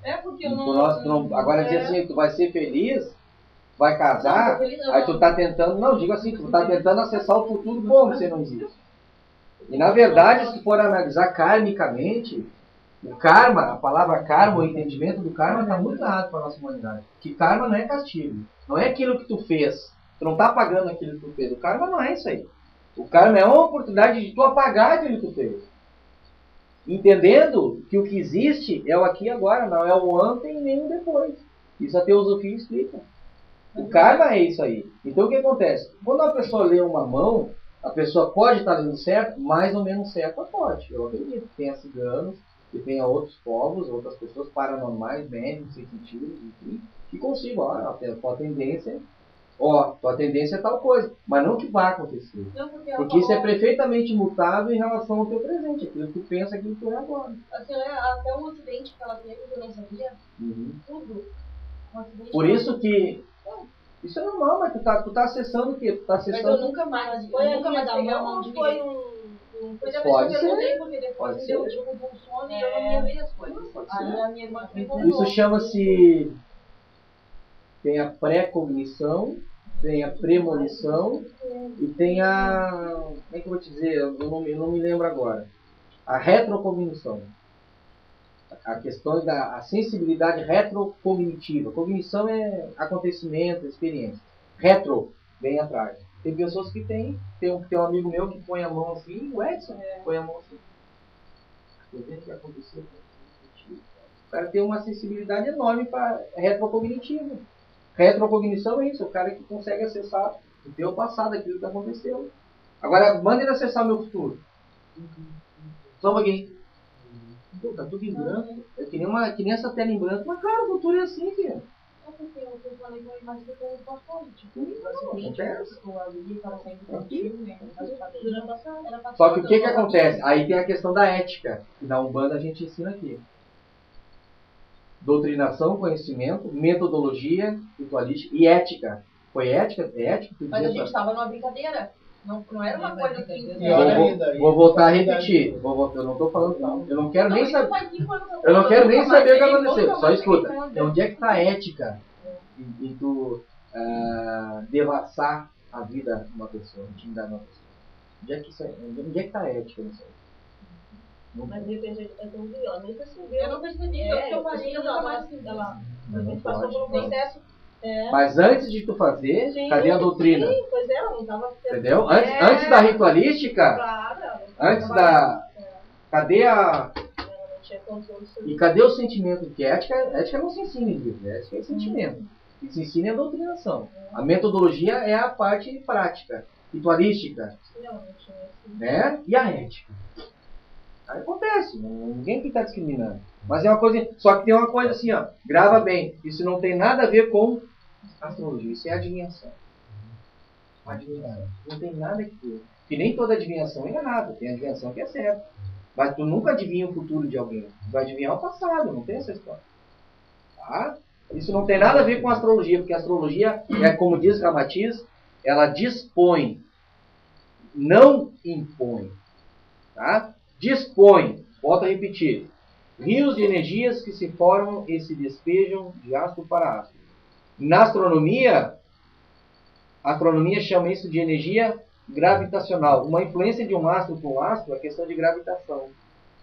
É, porque eu não... Agora dizer assim, tu vai ser feliz, vai casar, aí tu tá tentando... Não, digo assim, tu tá tentando acessar o futuro como você não existe. E na verdade, se for analisar karmicamente, o karma, a palavra karma, o entendimento do karma está muito errado para a nossa humanidade. Que karma não é castigo. Não é aquilo que tu fez. Tu não está pagando aquilo que tu fez. O karma não é isso aí. O karma é uma oportunidade de tu apagar aquilo que tu fez. Entendendo que o que existe é o aqui e agora, não é o ontem nem o depois. Isso a teosofia explica. O karma é isso aí. Então o que acontece? Quando a pessoa lê uma mão, a pessoa pode estar lendo certo, mais ou menos certo, ela pode. Eu acredito que tenha ciganos, que tenha outros povos, outras pessoas paranormais, médicos, sensitivos, enfim, que consigam, a tua tendência, tua tendência é tal coisa, mas não que vai acontecer. Não, porque isso é perfeitamente mutável em relação ao teu presente, aquilo que tu pensa, aquilo que tu é agora. Assim, até um acidente que ela teve, eu não sabia, tudo. Um acidente. Por isso que... Isso é normal, mas tu tá acessando o quê? Tu tá acessando... Mas eu nunca mais. Foi a minha da mão ou foi um Pois é, Pode mas eu ser. perguntei porque depois Pode me deu ser. tipo um sono e eu não me lembrei as coisas. Pode Aí ser. a minha irmã me contou. Isso chama-se... Tem a pré-cognição, tem a premonição e tem a... Como é que eu vou te dizer? Eu não me lembro agora. A retrocognição. A questão da sensibilidade retrocognitiva. Cognição é acontecimento, experiência. Retro, vem atrás. Tem pessoas que tem um amigo meu que põe a mão assim, o Edson, põe a mão assim. Tô vendo o que aconteceu. O cara tem uma sensibilidade enorme para retrocognitiva. Retrocognição é isso, o cara que consegue acessar o teu passado, aquilo que aconteceu. Agora, manda ele acessar o meu futuro. Só um pouquinho. Pô, tá tudo em branco. É que nem essa tela em branco. Mas claro, o futuro é assim, filho. Não, porque eu falei com ele, mas depois eu passou. Tipo, Acontece. o Aguilho estava saindo contigo, né? Mas o futuro era passado. Só que o que acontece? Aí tem a questão da ética, que na Umbanda a gente ensina aqui. Doutrinação, conhecimento, metodologia, ritualística e ética. Foi ética? É ética? Mas a gente estava numa brincadeira. Não era uma coisa que... Vou voltar a repetir. Eu não estou falando... Eu não quero nem saber... Eu não quero nem saber o que aconteceu. Só escuta. Onde é que está a ética em tu devassar a vida de uma pessoa, a intimidade de uma pessoa? Onde é que está a ética nisso aí? Mas depende é tão pior. Nem percebeu. Eu não percebi, porque eu parei e nunca mais fiz. Ela Mas não passou por um pode. processo. É. Mas antes de tu fazer, Sim, cadê a doutrina? Sim, pois é, ela não estava... Entendeu? Antes da ritualística, Claro, ela não antes tava- da... Cadê a... Ela não tinha controle sobre E cadê o sentimento? Porque ética não se ensina em livro, ética é sentimento. O que se ensina é a doutrinação. A metodologia é a parte prática, ritualística, isso. Ela não tinha esse... né? E a ética. Aí acontece, ninguém que está discriminando. Mas é uma coisa, só que tem uma coisa assim, ó, grava bem, isso não tem nada a ver com astrologia, isso é adivinhação. Adivinhação. Não tem nada que ver. Que nem toda adivinhação é nada, tem adivinhação que é certa. Mas tu nunca adivinha o futuro de alguém. Tu vai adivinhar o passado, não tem essa história. Tá? Isso não tem nada a ver com astrologia, porque a astrologia, como diz Ramatiz, ela dispõe, não impõe. Tá? Dispõe, volto a repetir, rios de energias que se formam e se despejam de astro para astro. Na astronomia, a astronomia chama isso de energia gravitacional. Uma influência de um astro com um astro é a questão de gravitação.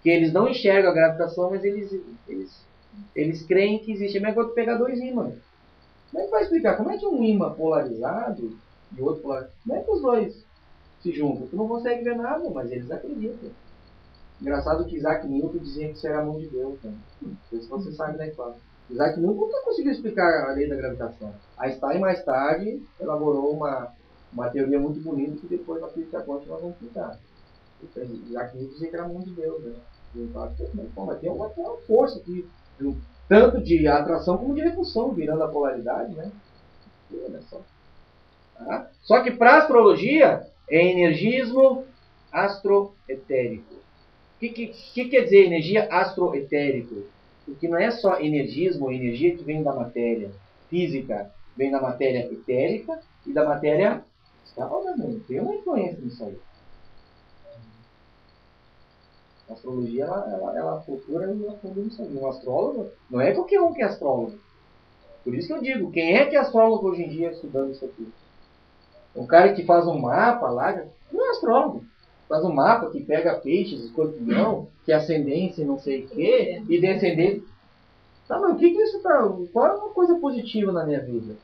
Que eles não enxergam a gravitação, mas eles creem que existe. É melhor tu pegar dois ímãs. Como é que vai explicar? Como é que um ímã polarizado e outro polarizado... Como é que os dois se juntam? Tu não consegue ver nada, mas eles acreditam. Engraçado que Isaac Newton dizia que isso era a mão de Deus. Né? Não sei se você sabe da história. Isaac Newton nunca conseguiu explicar a lei da gravitação. Einstein, mais tarde, elaborou uma teoria muito bonita que depois na física quântica nós vamos explicar. Isaac Newton dizia que era a mão de Deus. Né? Mas tem uma força aqui, tanto de atração como de repulsão, virando a polaridade. Né? Olha só. Tá? Só que para a astrologia é energismo astroetérico. O que quer dizer energia astroetérico? Porque não é só energismo ou energia que vem da matéria física, vem da matéria etérica e da matéria astral. Tem uma influência nisso aí. A astrologia, ela procura e afunda nisso aí. Um astrólogo não é qualquer um que é astrólogo. Por isso que eu digo, quem é que é astrólogo hoje em dia estudando isso aqui? Um cara que faz um mapa lá, não é astrólogo. Faz um mapa que pega peixes, escorpião, que é ascendência e não sei o quê, e descendente. Tá, mas o que isso tá? Qual é uma coisa positiva na minha vida?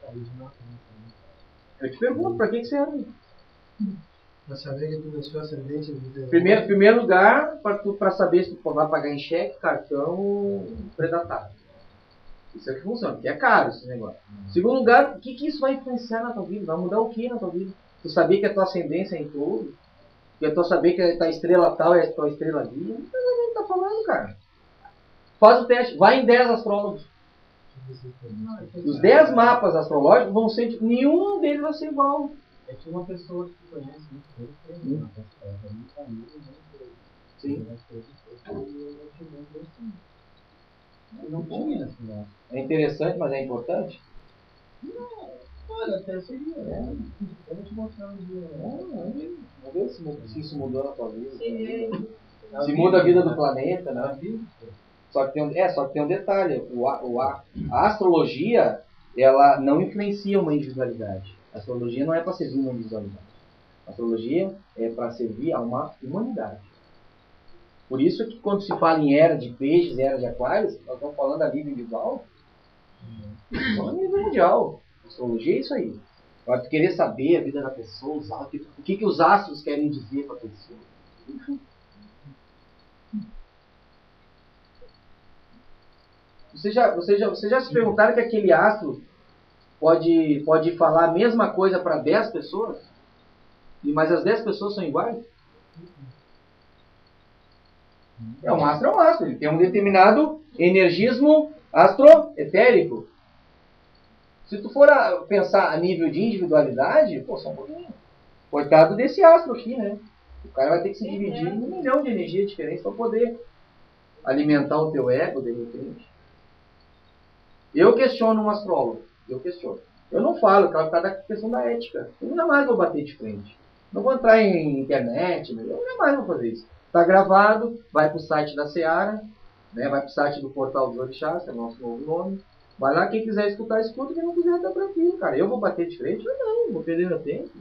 Eu te pergunto, pra que serve? Para saber que tu nasceu ascendente do Primeiro lugar, para saber se tu vai pagar em cheque, cartão, predatário. Isso é que funciona, porque é caro esse negócio. Segundo lugar, o que isso vai influenciar na tua vida? Vai mudar o que na tua vida? Tu saber que a tua ascendência é em touro? Que tu saber que a tua estrela tal é a tua estrela ali? Não tem nada que tá falando, cara. Faz o teste, vai em 10 astrólogos. Os 10 mapas astrológicos vão ser, nenhum deles vai ser igual. É que uma pessoa que conhece muito bem, Sim. não tinha assim, É interessante, mas é importante? Olha, até seria. Vamos te mostrar um dia. Vamos ver se isso mudou na tua vida. Se muda a vida do planeta, né? Só que tem um detalhe. A astrologia, ela não influencia uma individualidade. A astrologia não é para servir uma individualidade. A astrologia é para servir a uma humanidade. Por isso que quando se fala em era de peixes, era de aquários, nós estamos falando a nível individual. Estamos falando a nível mundial. A astrologia é isso aí. Para tu querer saber a vida da pessoa, o que os astros querem dizer para a pessoa. Enfim. Vocês já se perguntaram que aquele astro pode falar a mesma coisa para 10 pessoas? Mas as 10 pessoas são iguais? É um astro, ele tem um determinado energismo astroetérico. Se tu for pensar a nível de individualidade, pô, só um pouquinho. Coitado desse astro aqui, né? O cara vai ter que se dividir em 1 milhão de energias diferentes para poder alimentar o teu ego, de repente. Eu questiono um astrólogo. Eu não falo, por causa da questão da ética. Eu jamais vou bater de frente. Não vou entrar em internet, eu jamais vou fazer isso. Está gravado, vai para o site da Seara, né? Vai para o site do Portal dos Orixás, que é o nosso novo nome. Vai lá, quem quiser escutar, escuta. Quem não quiser, está tranquilo, cara. Eu vou bater de frente? Eu não, vou perder meu tempo.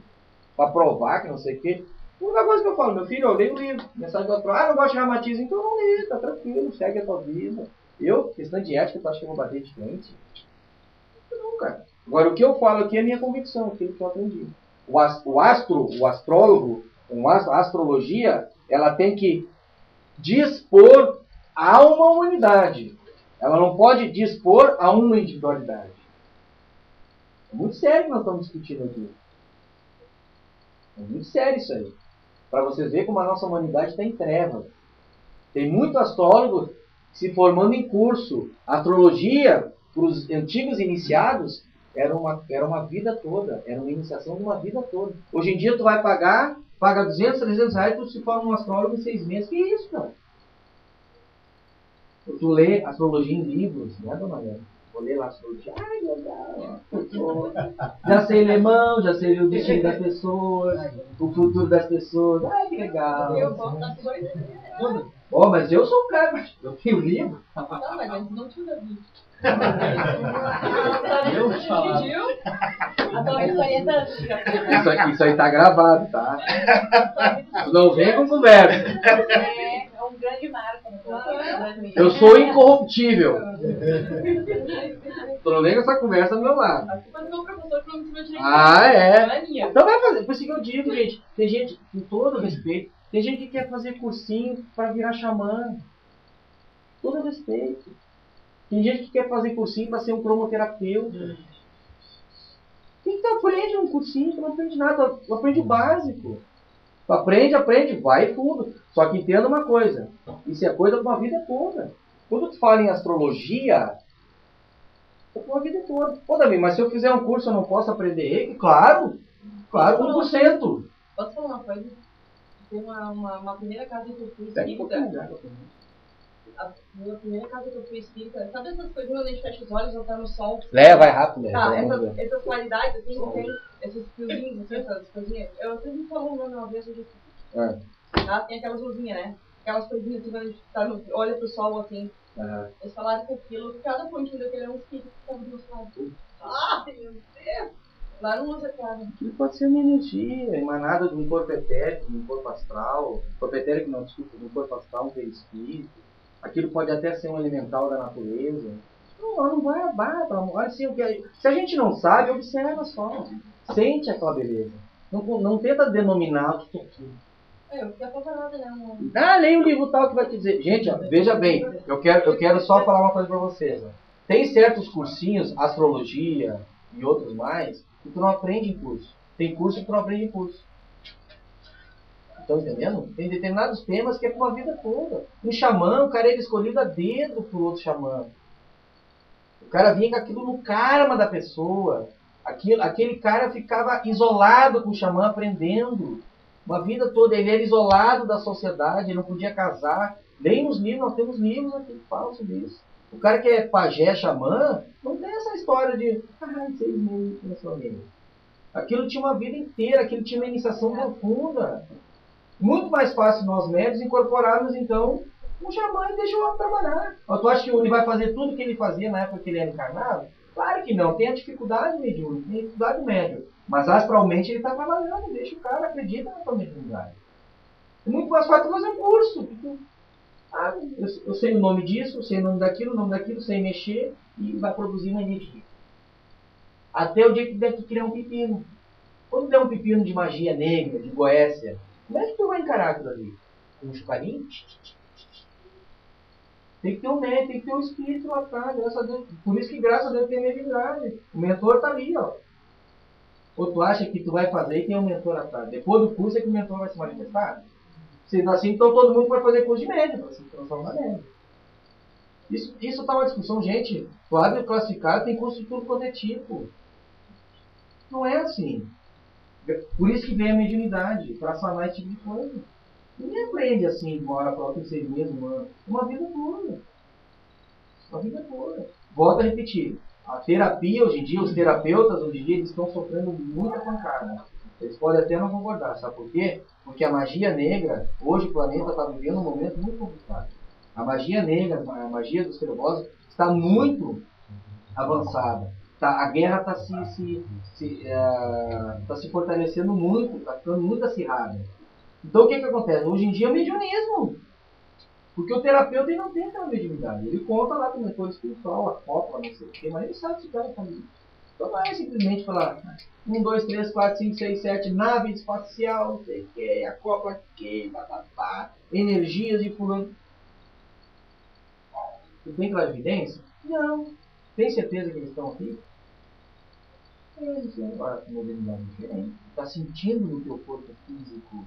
Para provar que não sei o quê. A única coisa que eu falo, meu filho, eu leio o livro. Mensagem do outro, não gosto de reumatismo, então não lê, tá tranquilo, segue a tua vida. Eu, questão de ética, tu acha que eu vou bater de frente? Não, cara. Agora, o que eu falo aqui é a minha convicção, aquilo que eu aprendi. O astrólogo, a astrologia, ela tem que dispor a uma unidade. Ela não pode dispor a uma individualidade. É muito sério que nós estamos discutindo aqui. É muito sério isso aí. Para vocês verem como a nossa humanidade está em trevas. Tem muito astrólogo se formando em curso. A astrologia, para os antigos iniciados, era uma vida toda. Era uma iniciação de uma vida toda. Hoje em dia tu vai paga 200, 300 reais e tu se forma um astrólogo em 6 meses. Que isso, cara? Tu lê astrologia em livros, né, dona Helena? Vou ler lá a astrologia. Ai, legal. Já sei lemão, já sei o destino das pessoas, o futuro das pessoas. Ai, que legal. Eu gosto das coisas. Mas eu sou o cara, eu tenho livro. Não, mas eles não te dão vídeo. A tua experiência. Isso aí tá gravado, tá? Tu não vem com conversa. É um grande marco. Eu sou incorruptível. Tu não vem com essa conversa do meu lado. A culpa do meu professor que não me direito. É. Então vai fazer. Por isso que eu digo, gente. Tem gente, com todo respeito, tem gente que quer fazer cursinho para virar xamã. Todo respeito. Tem gente que quer fazer cursinho para ser um cromoterapeuta. Quem que tu aprende um cursinho? Tu não aprende nada. Tu aprende o básico. Tu aprende, vai fundo. Só que entenda uma coisa. Isso é coisa de uma vida toda. Quando tu fala em astrologia, é uma vida toda. Pô, Davi, mas se eu fizer um curso eu não posso aprender ele? Claro, 1%. Posso falar uma coisa? Tem uma primeira casa que eu fui espírita. A minha primeira casa que eu fui espírita, sabe essas coisinhas onde a gente fecha os olhos ou tá no sol? Vai rápido, né? Tá, essas qualidades, assim, tem esses fiozinhos, assim, essas coisinhas. Eu sempre falo o nome uma vez hoje. Tá? Tem aquelas luzinhas, né? Aquelas coisinhas assim, quando a gente tá olha pro sol, assim. Eles falaram que aquilo, cada pontinho daquele é um espírito que tava do nosso lado. Meu Deus! Lá no Luz Eterna. Aquilo pode ser uma energia emanada de um corpo etérico, de um corpo astral. Corpo etérico não, desculpa, de um corpo astral, um perispírito. Aquilo pode até ser um elemental da natureza. Não vai abaixo, pelo amor. Assim, se a gente não sabe, observa só. Sente aquela beleza. Não tenta denominar o que é aquilo. Eu fiquei apavorada, né? Leia o livro tal que vai te dizer. Gente, veja bem, eu quero só falar uma coisa pra vocês. Tem certos cursinhos, astrologia e outros mais, que tu não aprende em curso. Tem curso que tu não aprende em curso. Estão entendendo? Tem determinados temas que é para uma vida toda. Um xamã, o cara era escolhido a dedo por outro xamã. O cara vinha com aquilo no karma da pessoa. Aquele cara ficava isolado com o xamã aprendendo. Uma vida toda. Ele era isolado da sociedade, ele não podia casar. Nem nos livros, nós temos livros aqui que falam sobre isso. O cara que é pajé, xamã, não tem essa história de 6 meses começou a ver. Aquilo tinha uma vida inteira, aquilo tinha uma iniciação profunda. Muito mais fácil nós médicos incorporarmos, então, um xamã e deixar o homem trabalhar. Tu acha que ele vai fazer tudo o que ele fazia na época que ele era encarnado? Claro que não, tem a dificuldade mediúnica, tem a dificuldade médica. Mas astralmente ele está trabalhando, deixa o cara, acredita na sua mediunidade. É muito mais fácil fazer um curso. Eu sei o nome disso, eu sei o nome daquilo, sei mexer e vai produzir uma energia. Até o dia que der que criar um pepino. Quando der um pepino de magia negra, de Goécia, como é que tu vai encarar aquilo ali? Com um chucarinho? Tem que ter um médico, tem que ter um espírito lá atrás, graças a Deus. Por isso que graças a Deus tem mediunidade. O mentor está ali, ó. Ou tu acha que tu vai fazer e tem um mentor atrás? Depois do curso é que o mentor vai se manifestar? Sendo assim, então todo mundo vai fazer curso de médium, para se transformar em médium. Isso está uma discussão, gente. Quadro classificado tem curso de tudo quanto é tipo. Não é assim. Por isso que vem a mediunidade, para sanar esse tipo de coisa. Ninguém aprende assim, de uma hora para outra, em 6 meses, um ano. Uma vida toda. Uma vida toda. Volto a repetir. A terapia, hoje em dia, os terapeutas, hoje em dia, eles estão sofrendo muita pancada. Eles podem até não concordar. Sabe por quê? Porque a magia negra, hoje o planeta está vivendo um momento muito complicado. A magia negra, a magia dos trevosos, está muito avançada. A guerra está se fortalecendo muito, está ficando muito acirrada. Então o que acontece? Hoje em dia é o mediunismo. Porque o terapeuta ele não tem aquela mediunidade. Ele conta lá com o mentor espiritual, a cópula, não sei o quê, mas ele sabe se o cara está ali. Então não é simplesmente falar 1, 2, 3, 4, 5, 6, 7, nave espacial, não sei o quê, a cópula aqui, papapá, energias de fulano. Tu tem aquela evidência? Não. Tem certeza que eles estão aqui? Eles têm agora com mobilidade diferente. Está sentindo no teu corpo físico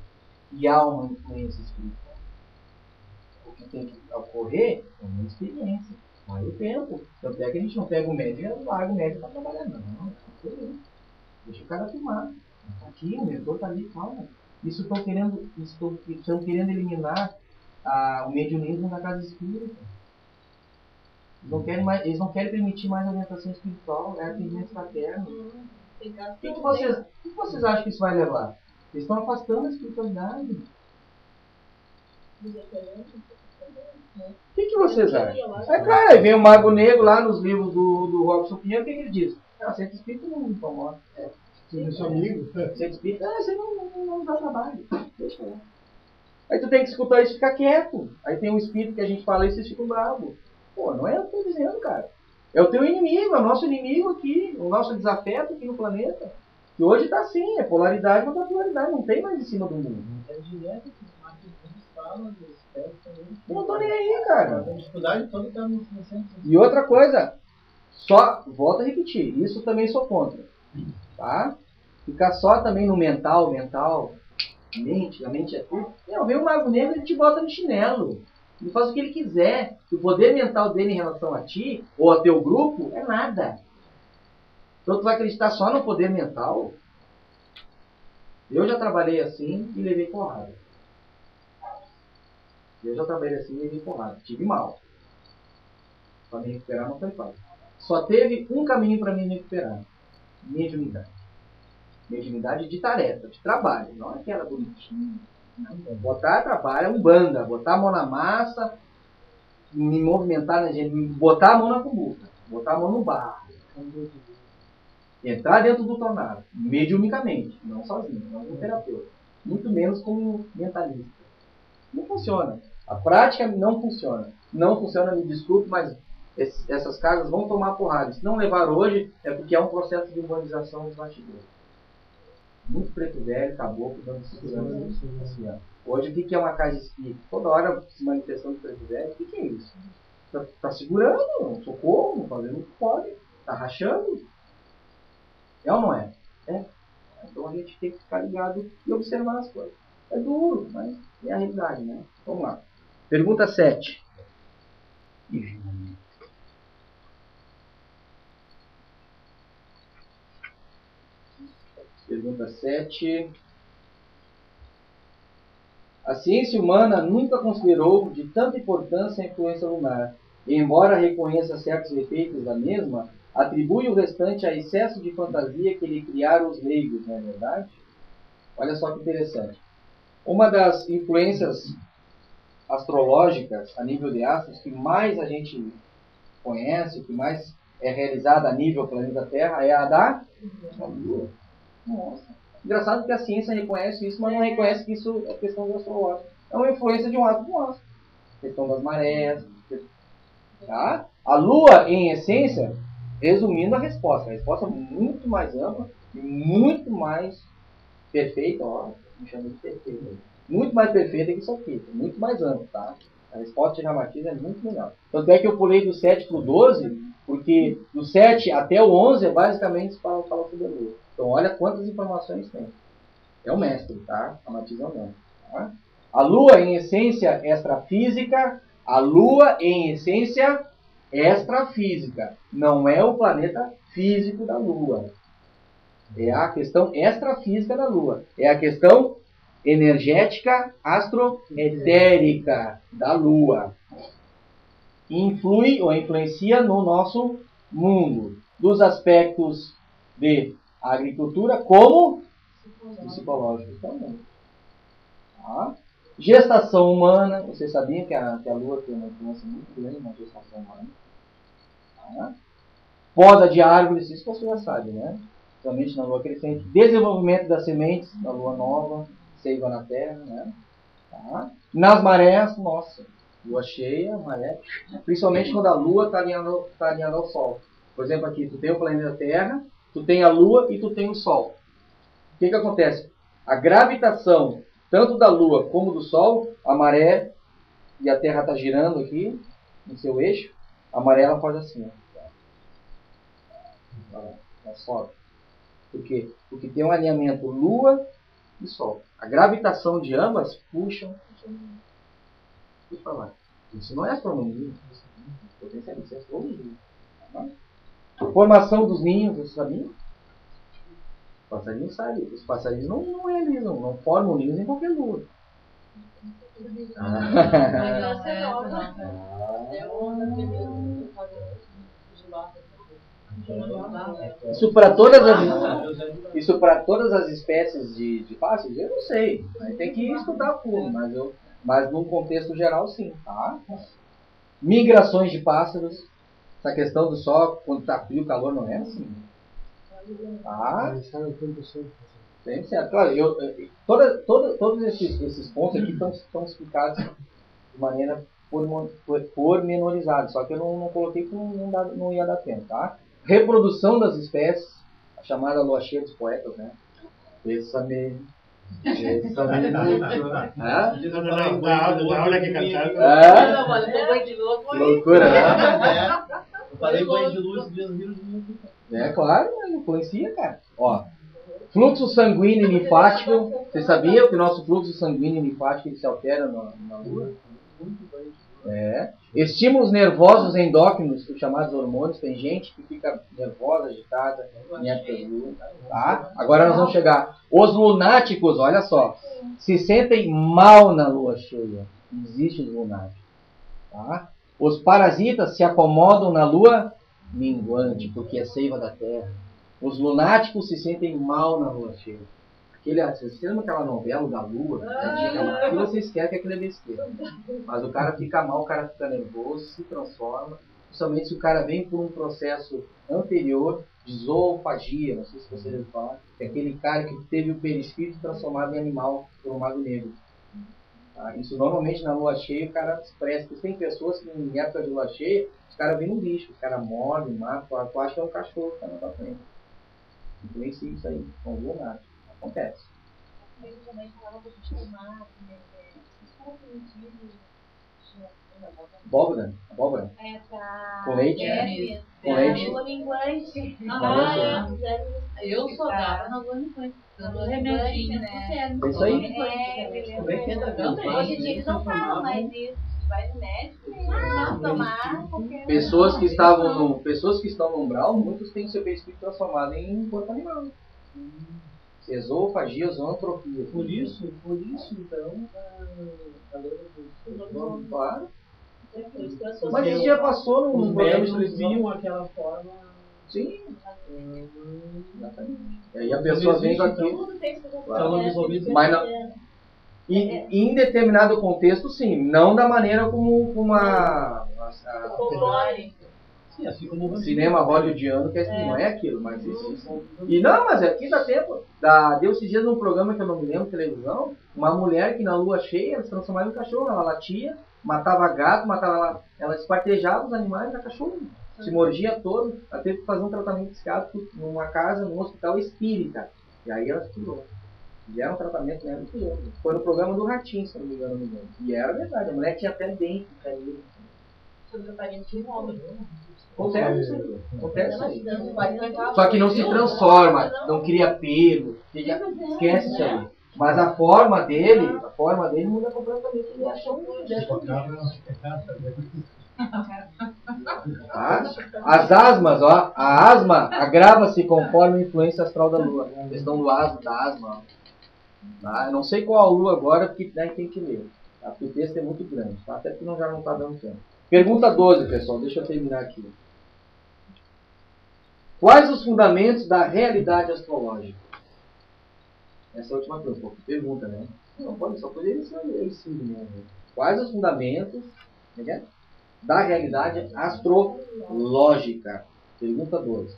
e alma influência espiritual. O que tem que ocorrer é uma experiência. Vai o tempo. Tanto é que a gente não pega o médico e larga o médico para trabalhar. Não. Deixa o cara filmar. Está aqui, o mentor está ali, calma. Isso estão querendo eliminar o mediunismo da casa espírita. Eles não querem permitir mais orientação espiritual, atendimento fraterno. O que vocês acham que isso vai levar? Eles estão afastando a espiritualidade. O que vocês acham? Cara, vem o Mago Negro lá nos livros do Robson Pinheiro, o que ele diz? Centro espírita não me incomoda. Seu amigo. Centro espírita, você não dá trabalho. Deixa lá. Aí tu tem que escutar isso e ficar quieto. Aí tem um espírito que a gente fala e vocês ficam bravos. Pô, não é o que eu estou dizendo, cara. É o teu inimigo, é o nosso inimigo aqui, o nosso desafeto aqui no planeta. Que hoje está assim, é polaridade contra polaridade, não tem mais em cima do mundo. É direto que os marketing falam, eu não tô nem aí, cara. A dificuldade toda está no centro. E outra coisa, só, volto a repetir, isso também sou contra. Tá? Ficar só também no mental, a mente é tudo. Não, vem o Mago Negro e ele te bota no chinelo. Ele faz o que ele quiser. O poder mental dele em relação a ti, ou a teu grupo, é nada. Então tu vai acreditar só no poder mental? Eu já trabalhei assim e levei porrada. Tive mal. Para me recuperar não foi fácil. Só teve um caminho para me recuperar. Mediunidade. Mediunidade de tarefa, de trabalho. Não aquela bonitinha. Botar trabalho é um banda, botar a mão na massa, me movimentar na gente, botar a mão na cumbuca, botar a mão no barro, entrar dentro do tornado, mediumicamente, não sozinho, não como terapeuta, muito menos como mentalista. Não funciona. A prática não funciona. Não funciona, me desculpe, mas essas casas vão tomar porrada. Se não levar hoje, é porque é um processo de urbanização dos bastidores. Muito preto velho, caboclo, dando segurança. Assim, hoje, o que é uma casa espírita? Toda hora se manifestando preto velho. O que é isso? Tá segurando, socorro, fazendo o que pode. Tá rachando. É ou não é? É. Então a gente tem que ficar ligado e observar as coisas. É duro, mas é a realidade, né? Vamos lá. Pergunta 7. Pergunta 7. A ciência humana nunca considerou de tanta importância a influência lunar, e, embora reconheça certos efeitos da mesma, atribui o restante a excesso de fantasia que lhe criaram os leigos, não é verdade? Olha só que interessante. Uma das influências astrológicas a nível de astros que mais a gente conhece, que mais é realizada a nível planeta Terra, é a da Lua. Nossa. Engraçado que a ciência reconhece isso, mas não reconhece que isso é questão do astrológico. É uma influência de um astro com astro. Questão das marés. Tá? A Lua, em essência, resumindo a resposta é muito mais ampla e muito mais perfeita, ó, me chama de perfeita. Muito mais perfeita que isso aqui, muito mais amplo, tá? A resposta de Ramatiz é muito melhor. Tanto é que eu pulei do 7 para o 12, porque do 7 até o 11 é basicamente fala sobre a Lua. Então olha quantas informações tem. É o mestre, tá? Ramatiz é o mestre. Tá? A Lua, em essência extrafísica, a Lua, em essência extrafísica. Não é o planeta físico da Lua. É a questão extrafísica da Lua. É a questão energética astroetérica da Lua. Influi ou influencia no nosso mundo. Dos aspectos de agricultura como psicológicos também. Tá? Gestação humana. Vocês sabiam que a Lua tem uma influência muito grande na gestação humana. Tá? Poda de árvores, isso você já sabe, né? Principalmente na Lua crescente. Desenvolvimento das sementes na Lua nova, seiva na Terra, né? Tá? Nas marés, nossa, Lua cheia, maré. Principalmente quando a Lua está alinhada ao Sol. Por exemplo, aqui tu tem o planeta Terra, tu tem a Lua e tu tem o Sol. O que acontece? A gravitação, tanto da Lua como do Sol, a maré, e a Terra está girando aqui, no seu eixo, a maré ela faz assim, ó. Ela sobe. Por quê? Porque tem um alinhamento Lua e Sol. A gravitação de ambas puxam para lá. Isso não é astronomia. Isso é astrologia. Tá? Formação dos ninhos, você sabia? Os passarinhos sabem. Os passarinhos não realizam, não formam ninhos em qualquer lua. Isso para todas as espécies de pássaros, eu não sei. Aí tem que estudar a fundo, mas num contexto geral, sim. Tá? Migrações de pássaros. Essa questão do sol, quando está frio, o calor não é assim. Tá? Sempre certo. Claro, todos esses pontos aqui estão explicados de maneira pormenorizada. Só que eu não coloquei porque não ia dar tempo. Tá? Reprodução das espécies, a chamada lua cheia dos poetas, né? Pêssame muito. Na hora que cantaram. Que loucura, né? Eu falei banho de luz e viram de novo. É claro, influencia, cara. Ó, fluxo sanguíneo e linfático. Você sabia que o nosso fluxo sanguíneo e linfático ele se altera na Lua? É. Estímulos nervosos endócrinos, os chamados hormônios. Tem gente que fica nervosa, agitada em época de Lua. Tá? Agora nós vamos chegar. Os lunáticos, olha só, se sentem mal na Lua cheia. Existem os lunáticos. Tá? Os parasitas se acomodam na Lua minguante, porque é seiva da Terra. Os lunáticos se sentem mal na Lua cheia. Vocês lembram aquela novela da Lua? Aquilo vocês querem que aquilo é besteira. Mas o cara fica mal, o cara fica nervoso, se transforma. Principalmente se o cara vem por um processo anterior de zoofagia. Não sei se vocês já falaram. É aquele cara que teve o perispírito transformado em animal por um mago negro. Tá? Isso normalmente na lua cheia o cara expressa. Porque tem pessoas que em época de lua cheia, os caras vêm no bicho. Os caras mordem, matam. Tu acha que é um cachorro que está na tua frente. Influencia isso aí. Não viu nada. Acontece. Ele também falava pra gente tomar, Abóbora. É pra... Com leite? Com leite. Lua minguante. Eu sou dava na lua minguante. Dando remedinho, né? É isso aí. Hoje em dia eles não falam mais isso. Vai no médico e não tomar. Pessoas que estão no umbral, muitos têm seu perispírito transformado em corpo animal. Esoofagia, zoantropia. Por isso, então, a lei Claro. Mas isso já passou num Os programa de médicos televisão. viam aquela forma. Sim. Exatamente. E aí a pessoa vem com aquilo. Tudo tem explicação. Então, lobisomem Mas não, e em determinado contexto, sim. Não da maneira como Folclore. Sim, assim como o cinema hollywoodiano, que não é aquilo, mas isso. E não, mas aqui dá tempo. Deu esses dias num programa que eu não me lembro, televisão, uma mulher que na lua cheia ela se transformava em cachorro, ela latia, matava gato, ela espartejava os animais da cachorro. Se mordia todo, ela teve que fazer um tratamento psiquiátrico numa casa, num hospital espírita. E aí ela se curou. Fizeram um tratamento nela e curou. Foi no programa do Ratinho, se não me engano. E era verdade, a mulher tinha até dente caído. Sobre o tratamento de imóvel. Acontece isso aí. Só que não se transforma, não cria pelo, esquece isso aí. Mas a forma dele muda completamente. Ele acha As asmas, ó, a asma agrava-se conforme a influência astral da lua. A questão da asma. Tá? Eu não sei qual a lua agora, porque daí tem que ler. Tá? Porque o texto é muito grande, tá? Até porque já não está dando tempo. Pergunta 12, pessoal, deixa eu terminar aqui. Quais os fundamentos da realidade astrológica? Essa é a última pergunta, né? Não pode, só poderia ser esse, né? Quais os fundamentos da realidade astrológica? Pergunta 12.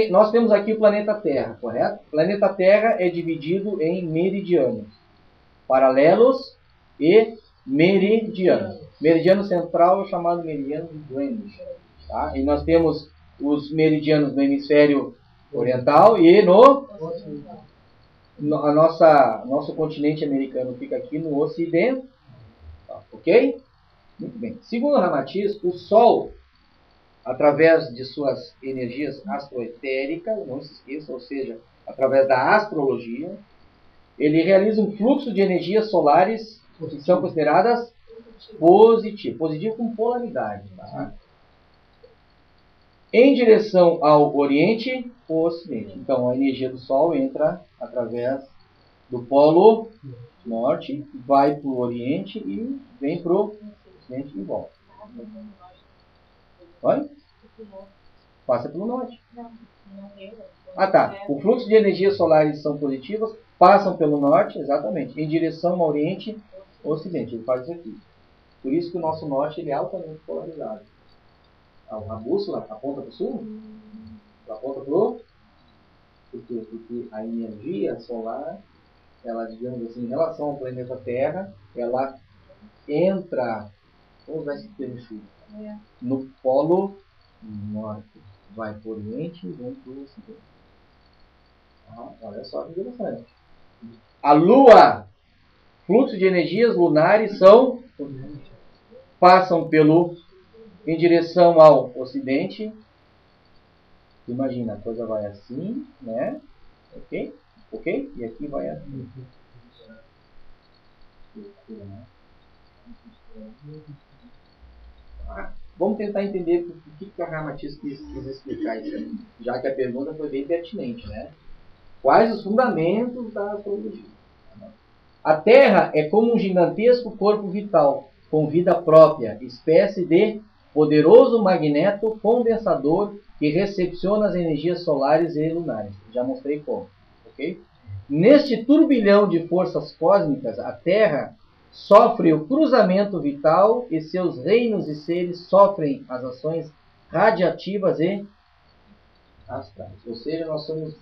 Nós temos aqui o planeta Terra, correto? O planeta Terra é dividido em meridianos, paralelos e meridianos. Meridiano central é chamado meridiano de Greenwich. Tá? E nós temos os meridianos no hemisfério oriental e nosso continente americano fica aqui no ocidente. Tá? Ok? Muito bem. Segundo Ramatiz, o Sol, através de suas energias astroetéricas, não se esqueça, ou seja, através da astrologia, ele realiza um fluxo de energias solares que são consideradas positivo com polaridade. Tá? Em direção ao Oriente ou Ocidente. Então, a energia do Sol entra através do Polo Norte, vai para o Oriente e vem para o Ocidente e volta. Olha? Passa pelo Norte. Ah, tá. O fluxo de energias solares são positivas, passam pelo Norte, exatamente, em direção ao Oriente ou Ocidente. Ele faz isso aqui. Por isso que o nosso Norte ele é altamente polarizado. A bússola aponta para o sul? Aponta para o... Por quê? Porque a energia solar, ela, digamos assim, em relação ao planeta Terra, ela entra, vamos usar esse termo no polo norte. Vai para o Oriente e vem para o Ocidente. Olha só que interessante. A Lua, fluxo de energias lunares passam em direção ao Ocidente. Imagina, a coisa vai assim, né? Ok? Ok? E aqui vai assim. Vamos tentar entender o que a Ramatiz quis explicar isso aí, já que a pergunta foi bem pertinente, né? Quais os fundamentos da astrologia? A Terra é como um gigantesco corpo vital, com vida própria, espécie de poderoso magneto condensador que recepciona as energias solares e lunares. Já mostrei como. Okay? Neste turbilhão de forças cósmicas, a Terra sofre o cruzamento vital e seus reinos e seres sofrem as ações radiativas e astrais. Ou seja, nós somos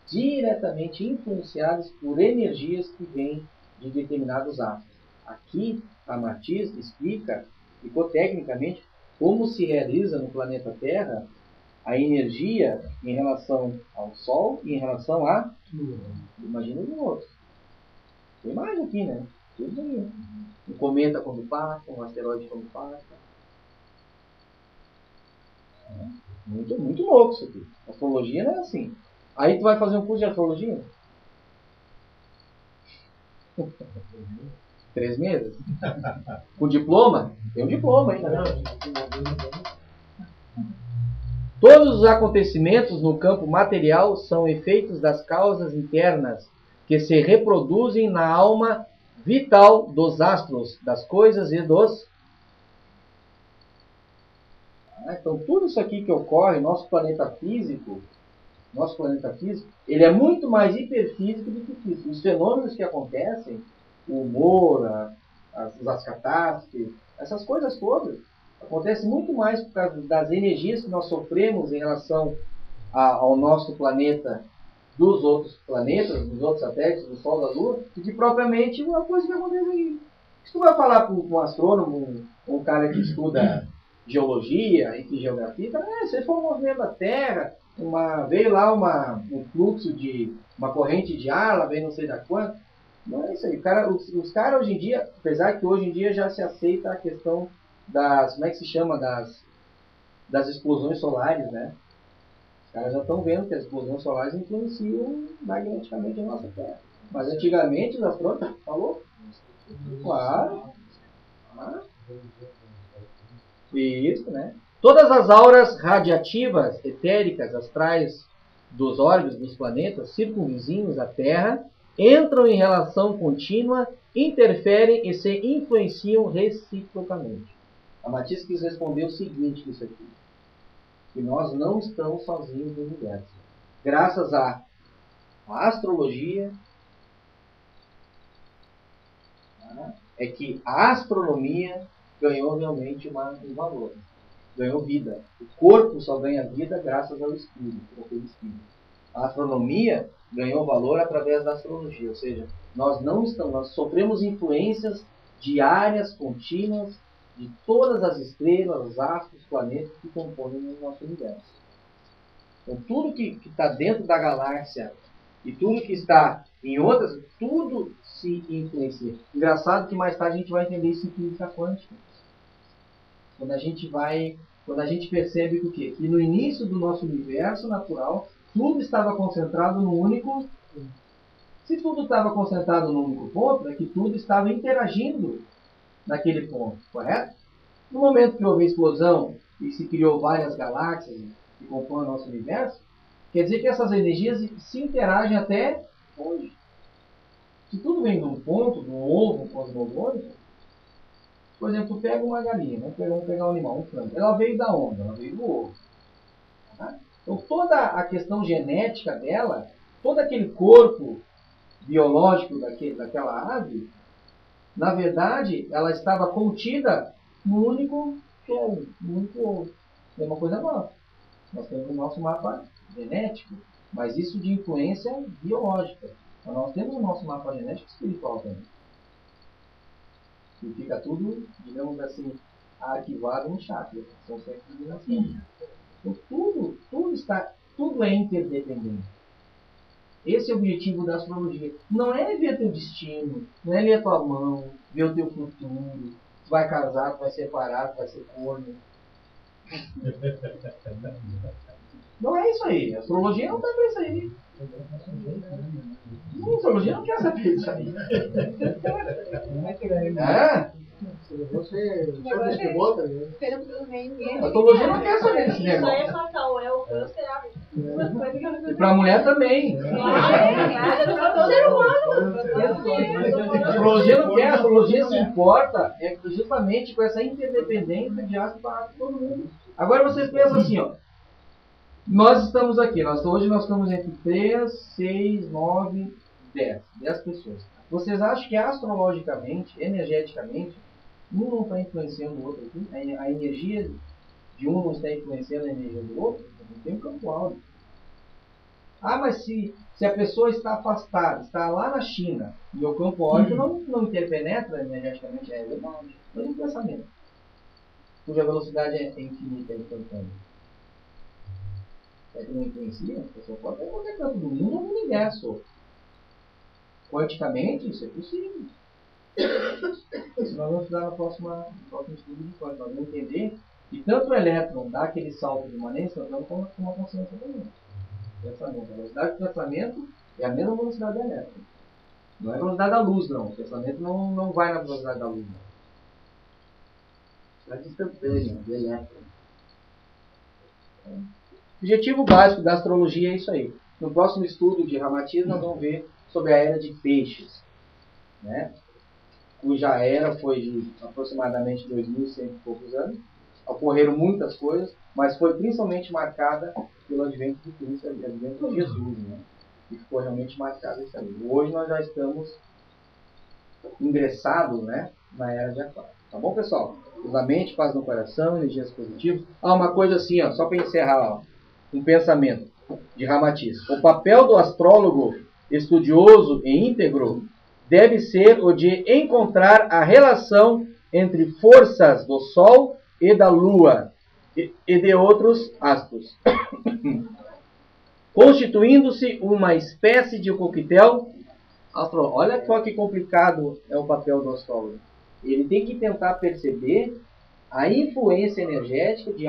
diretamente influenciados por energias que vêm de determinados astros. Aqui, a Ramatiz explica, tecnicamente, como se realiza no planeta Terra a energia em relação ao Sol e em relação a... Imagina o outro. Tem mais aqui, né? Tudo aí. Um cometa quando passa, um asteroide quando passa. Muito, muito louco isso aqui. A astrologia não é assim. Aí tu vai fazer um curso de astrologia? 3 meses? Com diploma? Tem um diploma ainda, né? Todos os acontecimentos no campo material são efeitos das causas internas que se reproduzem na alma vital dos astros, das coisas e dos Então tudo isso aqui que ocorre, nosso planeta físico, ele é muito mais hiperfísico do que físico. Os fenômenos que acontecem, o humor, as catástrofes, essas coisas todas, acontecem muito mais por causa das energias que nós sofremos em relação ao nosso planeta, dos outros planetas, dos outros satélites, do Sol, da Lua, do que propriamente uma coisa que acontece aqui. Se tu vai falar para um astrônomo, um cara que estuda geologia e geografia, se for um movimento da Terra, veio lá um fluxo de uma corrente de ar, lá vem não sei da quanto. Não é isso aí. Os caras hoje em dia, apesar que hoje em dia já se aceita a questão das, como é que se chama, das explosões solares, né? Os caras já estão vendo que as explosões solares influenciam magneticamente a nossa Terra. Mas antigamente os astrônomos, falou? Claro. Isso, né? Todas as auras radiativas, etéricas, astrais dos órgãos dos planetas circunvizinhos à Terra entram em relação contínua, interferem e se influenciam reciprocamente. A Matisse quis responder o seguinte nisso aqui: que nós não estamos sozinhos no universo. Graças à astrologia, é que a astronomia ganhou realmente um valor. Ganhou vida. O corpo só ganha vida graças ao espírito, A astronomia ganhou valor através da astrologia, ou seja, nós sofremos influências diárias, contínuas, de todas as estrelas, os astros, planetas que compõem o nosso universo. Então, tudo que está dentro da galáxia e tudo que está em outras, tudo se influencia. Engraçado que mais tarde a gente vai entender isso em física quântica. Quando a gente percebe que o quê? Que no início do nosso universo natural, tudo estava concentrado no único. Se tudo estava concentrado no único ponto, é que tudo estava interagindo naquele ponto, correto? No momento que houve a explosão e se criou várias galáxias que compõem o nosso universo, quer dizer que essas energias se interagem até hoje. Se tudo vem de um ponto, de um ovo cosmogônico, por exemplo, tu pega uma galinha, vamos pegar um animal, um frango. Ela veio da onde? Ela veio do ovo. Tá? Então toda a questão genética dela, todo aquele corpo biológico daquela ave, na verdade, ela estava contida no único ovo, no único ovo. É uma coisa nova. Nós temos o nosso mapa genético, mas isso de influência biológica. Então, nós temos o nosso mapa genético espiritual também. E fica tudo, digamos assim, arquivado em chakras, que são sete vibrações. Então, tudo é interdependente. Esse é o objetivo da astrologia. Não é ver teu destino, não é ler a tua mão, ver o teu futuro. Tu vai casar, tu vai separar, tu vai ser corno. Não é isso aí. A astrologia não está para isso aí. A astrologia não quer saber disso aí. Você só distributa, né? A astrologia não quer saber desse Isso aí negócio. é fatal, é o será. E para a mulher também. A astrologia não quer, a astrologia se importa justamente com essa interdependência de astro para todo mundo. Agora vocês pensam assim, ó. Nós estamos aqui, hoje nós estamos entre 3, 6, 9, 10 pessoas. Vocês acham que astrologicamente, energeticamente, um não está influenciando o outro aqui? A energia de um não está influenciando a energia do outro? Não tem um campo áureo. Ah, mas se a pessoa está afastada, está lá na China, e o campo áureo não interpenetra energeticamente, é verdade. Mas o pensamento, cuja velocidade é infinita, instantânea. É que não influencia, a pessoa pode estar em qualquer canto do mundo ou no universo. Quanticamente, isso é possível. Isso nós vamos estudar no próximo estudo de quântica. Nós vamos entender que tanto o elétron dá aquele salto de maneira instantânea como uma consciência também. Pensamento. A velocidade do pensamento é a mesma velocidade do elétron. Não é a velocidade da luz, não. O pensamento não vai na velocidade da luz. Não. É instantânea, do elétron. O objetivo básico da astrologia é isso aí. No próximo estudo de Ramatiz, nós vamos ver sobre a era de peixes, né? Cuja era foi de aproximadamente 2.100 e poucos anos ocorreram muitas coisas, mas foi principalmente marcada pelo advento de Cristo, pelo advento de Jesus, né? E ficou realmente marcado isso aí. Hoje nós já estamos ingressados, né, na era de Aquário. Tá bom, pessoal? Luz na mente, paz no coração, energias positivas. Uma coisa assim, ó, só para encerrar, ó, um pensamento de Ramatiz. O papel do astrólogo estudioso e íntegro deve ser o de encontrar a relação entre forças do Sol e da Lua e de outros astros, constituindo-se uma espécie de coquetel astronômico. Olha só que complicado é o papel do astrólogo. Ele tem que tentar perceber a influência energética de